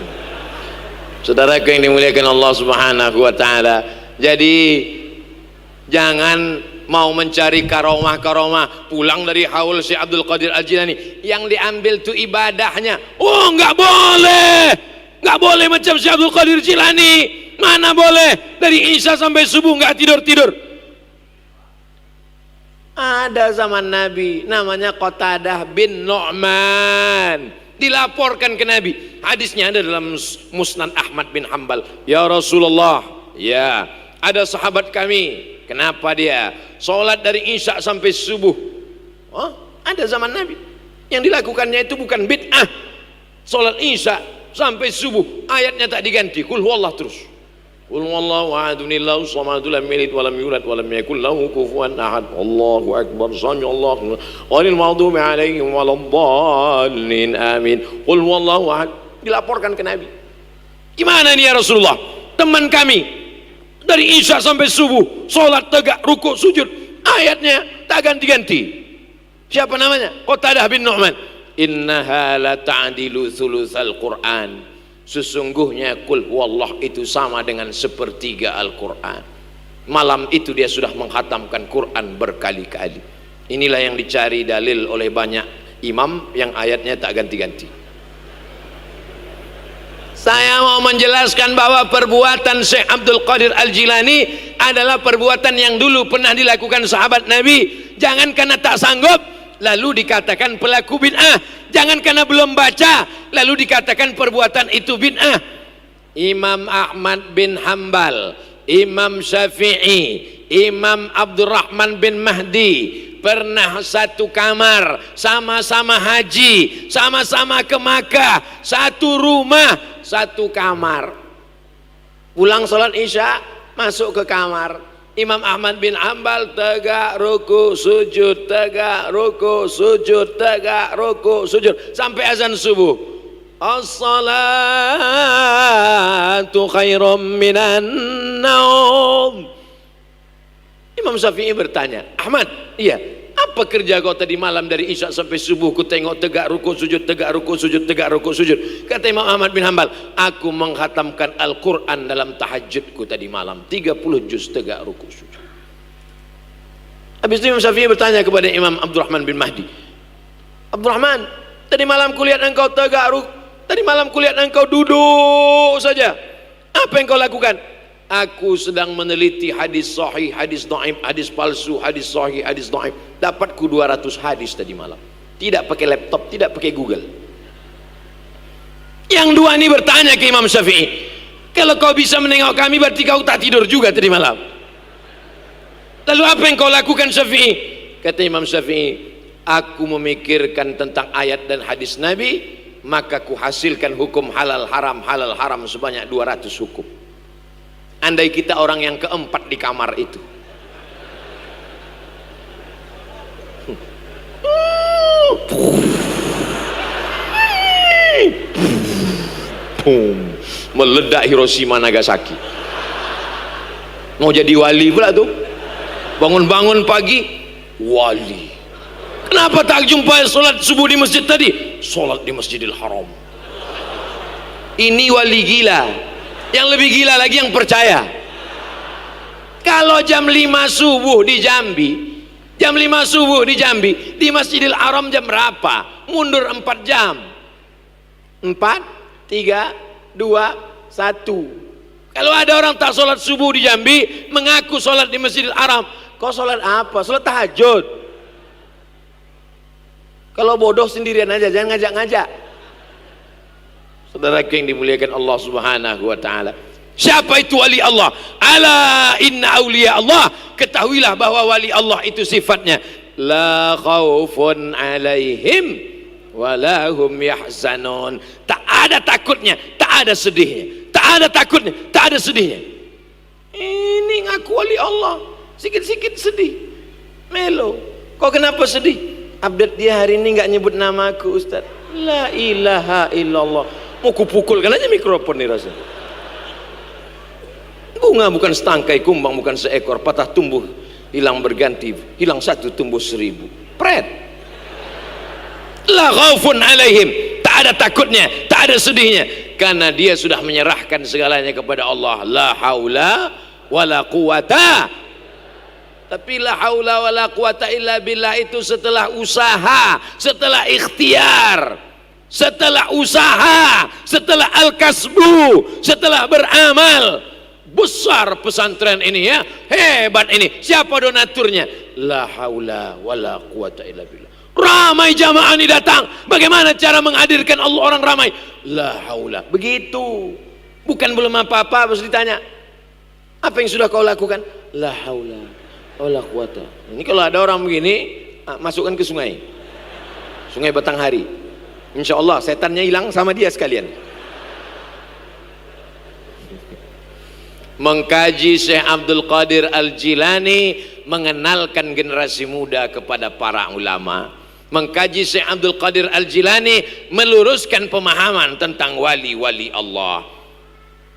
Saudara yang dimuliakan Allah Subhanahu wa taala. Jadi jangan mau mencari karomah-karomah pulang dari haul Syekh Abdul Qadir Al-Jilani yang diambil tuh ibadahnya. Oh, enggak boleh. Nggak boleh macam Syekh Abdul Qadir Jilani. Mana boleh dari isya sampai subuh nggak tidur-tidur. Ada zaman Nabi namanya Qatadah bin Nu'man, dilaporkan ke Nabi. Hadisnya ada dalam Musnad Ahmad bin Hanbal. Ya Rasulullah, ya ada sahabat kami, kenapa dia sholat dari isya sampai subuh? Oh, ada zaman Nabi yang dilakukannya itu bukan bid'ah, sholat isya sampai subuh, ayatnya tak diganti, kul huwallah terus. Qul huwallahu ahadun Allahu samad lam yalid wa lam yulad wa lam yakul lahu kufuwan ahad. Allahu akbar. Sami'allahu ghairil maghdubi alaihim waladdallin. Amin. Qul huwallahu ahad. Dilaporkan ke Nabi. Gimana ini ya Rasulullah? Teman kami dari isya sampai subuh salat tegak, rukuk, sujud, ayatnya tak ganti-ganti. Siapa namanya? Qatadah bin Nu'man. Innaha la ta'dilu thulutsal Qur'an. Sesungguhnya kul huwallah itu sama dengan sepertiga Al-Quran. Malam itu dia sudah menghatamkan Quran berkali-kali. Inilah yang dicari dalil oleh banyak imam yang ayatnya tak ganti-ganti. Saya mau menjelaskan bahwa perbuatan Syekh Abdul Qadir Al-Jilani adalah perbuatan yang dulu pernah dilakukan sahabat Nabi. Jangan karena tak sanggup lalu dikatakan pelaku bid'ah, jangan karena belum baca lalu dikatakan perbuatan itu bid'ah. Imam Ahmad bin Hambal, Imam Syafi'i, Imam Abdurrahman bin Mahdi pernah satu kamar, sama-sama haji, sama-sama ke Makkah, satu rumah, satu kamar. Pulang sholat isya, masuk ke kamar. Imam Ahmad bin Hambal tegak ruku sujud, tegak ruku sujud, tegak ruku sujud sampai azan subuh. As-salatu khairum minan naum. Imam Syafi'i bertanya, Ahmad, iya, apa kerja kau tadi malam dari isya sampai subuh? Ku tengok tegak ruku sujud, tegak ruku sujud, tegak ruku sujud. Kata Imam Ahmad bin Hambal, aku menghatamkan Al-Quran dalam tahajudku tadi malam, 30 juz tegak ruku sujud. Habis itu Imam Syafi'i bertanya kepada Imam Abdurrahman bin Mahdi, Abdurrahman, tadi malam kulihat engkau tegak ruku, tadi malam kulihat engkau duduk saja. Apa yang kau lakukan? Aku sedang meneliti hadis sahih, hadis dhaif, hadis palsu, hadis sahih, hadis dhaif. Dapatku 200 hadis tadi malam. Tidak pakai laptop, tidak pakai Google. Yang dua ini bertanya ke Imam Syafi'i, kalau kau bisa menengok kami berarti kau tak tidur juga tadi malam. Lalu apa yang kau lakukan Syafi'i? Kata Imam Syafi'i, aku memikirkan tentang ayat dan hadis Nabi, maka ku hasilkan hukum halal haram sebanyak 200 hukum. Andai kita orang yang keempat di kamar itu, meledak Hiroshima Nagasaki. Mau jadi wali pula tuh, bangun-bangun pagi wali. Kenapa tak jumpa sholat subuh di masjid tadi? Sholat di Masjidil Haram. Ini wali gila. Yang lebih gila lagi yang percaya. Kalau jam 5 subuh di Jambi, jam 5 subuh di Jambi, di Masjidil Haram jam berapa? Mundur 4 jam. 4, 3, 2, 1. Kalau ada orang tak sholat subuh di Jambi, mengaku sholat di Masjidil Haram, kau sholat apa? Sholat tahajud. Kalau bodoh sendirian aja, jangan ngajak-ngajak. Saudara yang dimuliakan Allah Subhanahu wa taala. Siapa itu wali Allah? Ala inna awliya Allah. Ketahuilah bahwa wali Allah itu sifatnya la khaufun alaihim wa la hum yahzanun. Tak ada takutnya, tak ada sedihnya. Tak ada takutnya, tak ada sedihnya. Ini ngaku wali Allah, sikit-sikit sedih. Melo. Kok kenapa sedih? Update dia hari ini enggak nyebut namaku, Ustaz. La ilaha illallah. Mau kupukulkan aja mikrofon nih rasanya. Bunga bukan setangkai, kumbang bukan seekor, patah tumbuh hilang berganti, hilang satu tumbuh 1000. Pret. La khaufun alaihim, tak ada takutnya, tak ada sedihnya, karena dia sudah menyerahkan segalanya kepada Allah. La haula wala quwata. Tapi la haula wala quwata illa billah itu setelah usaha, setelah ikhtiar, setelah usaha, setelah al-kasbu, setelah beramal. Besar pesantren ini ya, hebat ini. Siapa donaturnya? La haula wala quwata illa billah. Ramai jamaah ini datang. Bagaimana cara menghadirkan Allah orang ramai? La haula. Begitu. Bukan belum apa-apa harus ditanya. Apa yang sudah kau lakukan? La haula wala quwata. Ini kalau ada orang begini, masukkan ke sungai. Sungai Batanghari. Insya Allah setannya hilang sama dia sekalian. Mengkaji Syekh Abdul Qadir Al-Jilani mengenalkan generasi muda kepada para ulama. Mengkaji Syekh Abdul Qadir Al-Jilani meluruskan pemahaman tentang wali-wali Allah.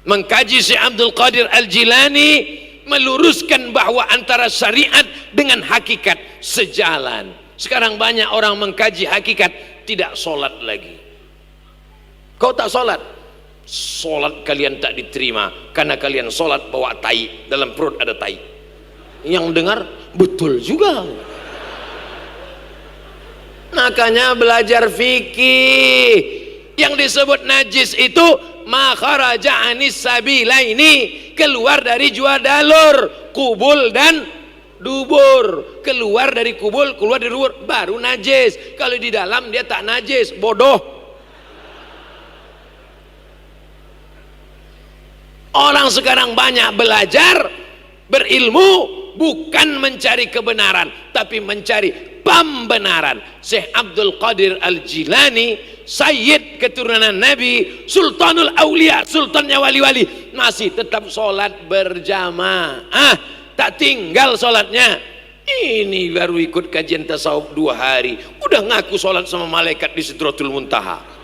Mengkaji Syekh Abdul Qadir Al-Jilani meluruskan bahwa antara syariat dengan hakikat sejalan. Sekarang banyak orang mengkaji hakikat, tidak sholat lagi. Kau tak sholat, sholat kalian tak diterima karena kalian sholat bawa tai, dalam perut ada tai. Yang dengar betul juga. makanya belajar fikih. Yang disebut najis itu ma kharaja anis sabilaini, keluar dari dua jalur, kubul dan dubur. Keluar dari kubul, keluar dari dubur, baru najis. Kalau di dalam dia tak najis, bodoh. Orang sekarang banyak belajar, berilmu, bukan mencari kebenaran, tapi mencari pembenaran. Syekh Abdul Qadir Al-Jilani, Sayyid keturunan Nabi, Sultanul Aulia, sultannya wali-wali, masih tetap sholat berjamaah, tak tinggal sholatnya. Ini baru ikut kajian tasawuf 2 hari, udah ngaku sholat sama malaikat di Sidratul Muntaha.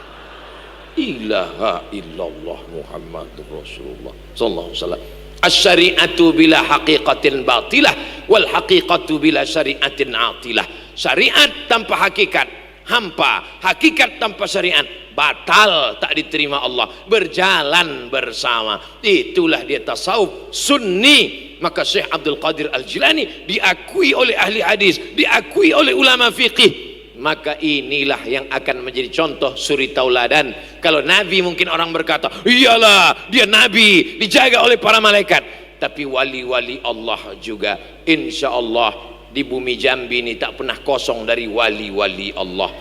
Ilaha illallah Muhammadur Rasulullah sallallahu alaihi wasallam. Asy-syari'atu bila haqiqatin batilah wal haqiqatu bila syari'atin atilah. Syariat tanpa hakikat hampa, hakikat tanpa syariat batal, tak diterima Allah. Berjalan bersama, itulah dia tasawuf sunni. Maka Syekh Abdul Qadir Al-Jilani diakui oleh ahli hadis, diakui oleh ulama fiqih. Maka inilah yang akan menjadi contoh suri tauladan. Kalau Nabi mungkin orang berkata, iyalah dia Nabi, dijaga oleh para malaikat. Tapi wali-wali Allah juga, insya Allah di bumi Jambi ini tak pernah kosong dari wali-wali Allah.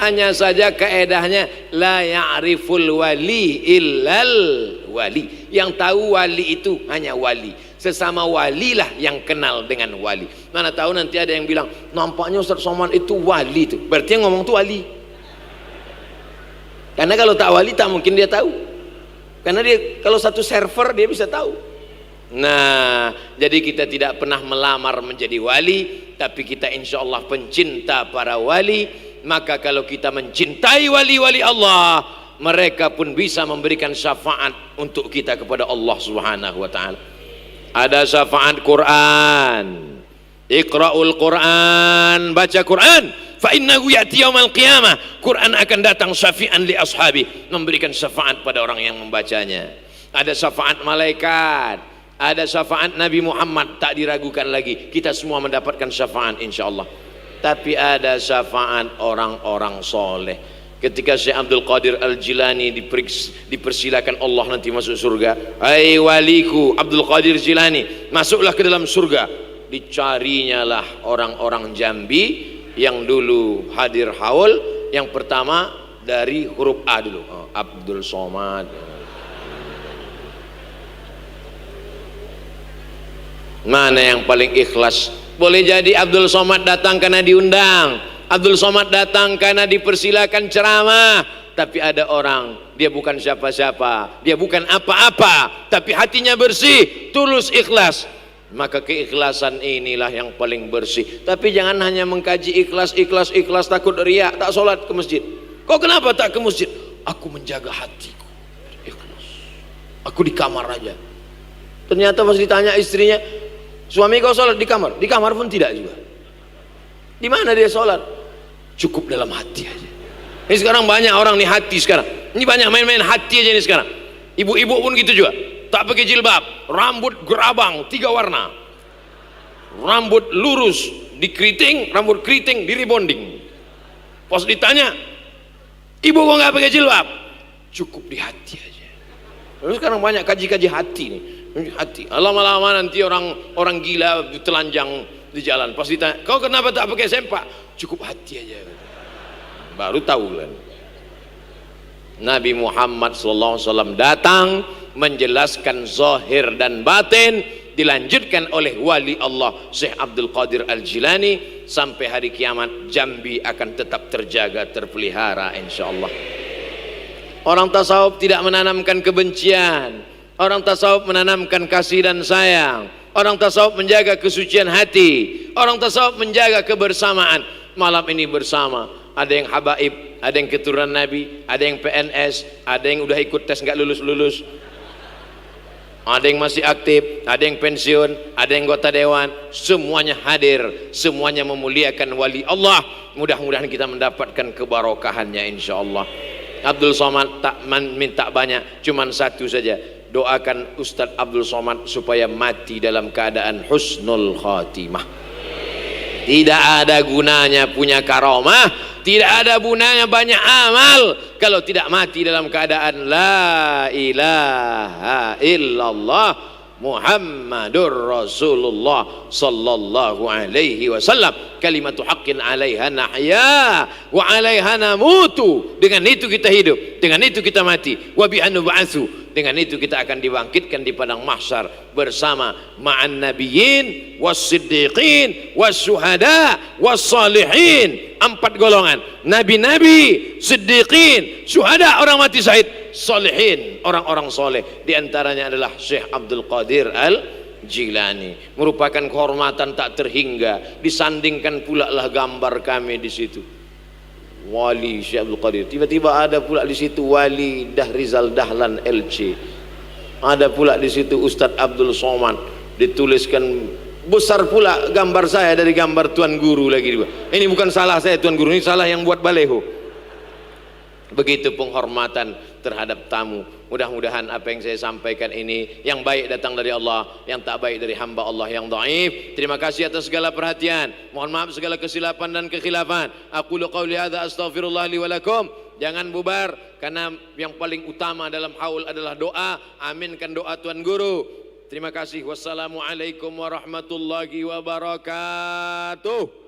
Hanya saja kaedahnya la ya'riful wali illal wali. Yang tahu wali itu hanya wali. Sesama wali lah yang kenal dengan wali. Mana tahu nanti ada yang bilang, nampaknya Ustaz Somad itu wali itu. Berarti yang ngomong itu wali. Karena kalau tak wali tak mungkin dia tahu. Karena dia kalau satu server dia bisa tahu. Nah, jadi kita tidak pernah melamar menjadi wali, tapi kita insya Allah pencinta para wali. Maka kalau kita mencintai wali-wali Allah, mereka pun bisa memberikan syafaat untuk kita kepada Allah Subhanahu wa taala. Ada syafaat Quran, Iqra'ul Quran, baca Quran, fa innahu ya'ti yaumal qiyamah. Quran akan datang syafi'an li ashabi, memberikan syafaat pada orang yang membacanya. Ada syafaat malaikat, ada syafaat Nabi Muhammad, tak diragukan lagi, kita semua mendapatkan syafaat insyaallah. Tapi ada syafaat orang-orang soleh. Ketika Syekh Abdul Qadir Al-Jilani dipersilakan Allah nanti masuk surga, hai waliku Abdul Qadir Jilani, masuklah ke dalam surga. Dicarinya lah orang-orang Jambi yang dulu hadir haul. Yang pertama dari huruf A dulu, Abdul Somad. Mana yang paling ikhlas? Boleh jadi Abdul Somad datang karena diundang, Abdul Somad datang karena dipersilakan ceramah. Tapi ada orang, dia bukan siapa-siapa, dia bukan apa-apa, tapi hatinya bersih, tulus, ikhlas. Maka keikhlasan inilah yang paling bersih. Tapi jangan hanya mengkaji ikhlas, takut riak, tak sholat ke masjid. Kok kenapa tak ke masjid? Aku menjaga hatiku, ikhlas. Aku di kamar aja. Ternyata pas ditanya istrinya, suami kau sholat di kamar? Di kamar pun tidak juga. Di mana dia sholat? Cukup dalam hati aja. Ini sekarang banyak orang nih hati sekarang. Ini banyak main-main hati aja nih sekarang. Ibu-ibu pun gitu juga. Tak pakai jilbab, rambut gerabang 3 warna, rambut lurus dikeriting, rambut keriting di rebonding. Pas ditanya, ibu kok nggak pakai jilbab? Cukup di hati aja. Lalu sekarang banyak kaji-kaji hati nih. Hati. Lama-lama nanti orang gila telanjang di jalan. Pas ditanya, kau kenapa tak pakai sempak? Cukup hati aja. Baru tahu kan. Nabi Muhammad SAW datang menjelaskan zahir dan batin, dilanjutkan oleh wali Allah Syekh Abdul Qadir Al-Jilani. Sampai hari kiamat Jambi akan tetap terjaga, terpelihara insyaallah. Orang tasawuf tidak menanamkan kebencian, orang tasawuf menanamkan kasih dan sayang, orang tasawuf menjaga kesucian hati, orang tasawuf menjaga kebersamaan. Malam ini bersama, ada yang habaib, ada yang keturunan Nabi, ada yang PNS, ada yang udah ikut tes nggak lulus-lulus, ada yang masih aktif, ada yang pensiun, ada yang anggota dewan. Semuanya hadir, semuanya memuliakan wali Allah. Mudah-mudahan kita mendapatkan kebarokahannya insyaallah. Abdul Somad tak minta banyak, cuman satu saja. Doakan Ustadz Abdul Somad supaya mati dalam keadaan husnul khatimah. Tidak ada gunanya punya karamah Tidak ada gunanya banyak amal kalau tidak mati dalam keadaan la ilaha illallah Muhammadur Rasulullah sallallahu alaihi wasallam. Kalimatu haqqin 'alaiha nahya wa 'alaiha namutu. Dengan itu kita hidup, dengan itu kita mati. Wa bi anub'atsu. Dengan itu kita akan dibangkitkan di padang mahsyar bersama ma'an nabiyyin was-siddiqin was-syuhada was-salihin. 4 golongan: nabi-nabi, siddiqin, syuhada, orang mati syahid, salihin, orang-orang soleh. Di antaranya adalah Syekh Abdul Qadir Al-Jilani. Merupakan kehormatan tak terhingga. Disandingkan pula lah gambar kami di situ. Wali Syekh Abdul Qadir. Tiba-tiba ada pula di situ Wali Dahrizal Dahlan LC. Ada pula di situ Ustadz Abdul Somad. Dituliskan besar pula gambar saya dari gambar Tuan Guru lagi. Ini bukan salah saya Tuan Guru, ini salah yang buat baleho. Begitu penghormatan terhadap tamu. Mudah-mudahan apa yang saya sampaikan ini yang baik datang dari Allah, yang tak baik dari hamba Allah yang dhaif. Terima kasih atas segala perhatian. Mohon maaf segala kesilapan dan kekhilafan. Aku qauli hadza astaghfirullah li wa lakum. Jangan bubar karena yang paling utama dalam haul adalah doa. Aminkan doa Tuan Guru. Terima kasih. Wassalamualaikum warahmatullahi wabarakatuh.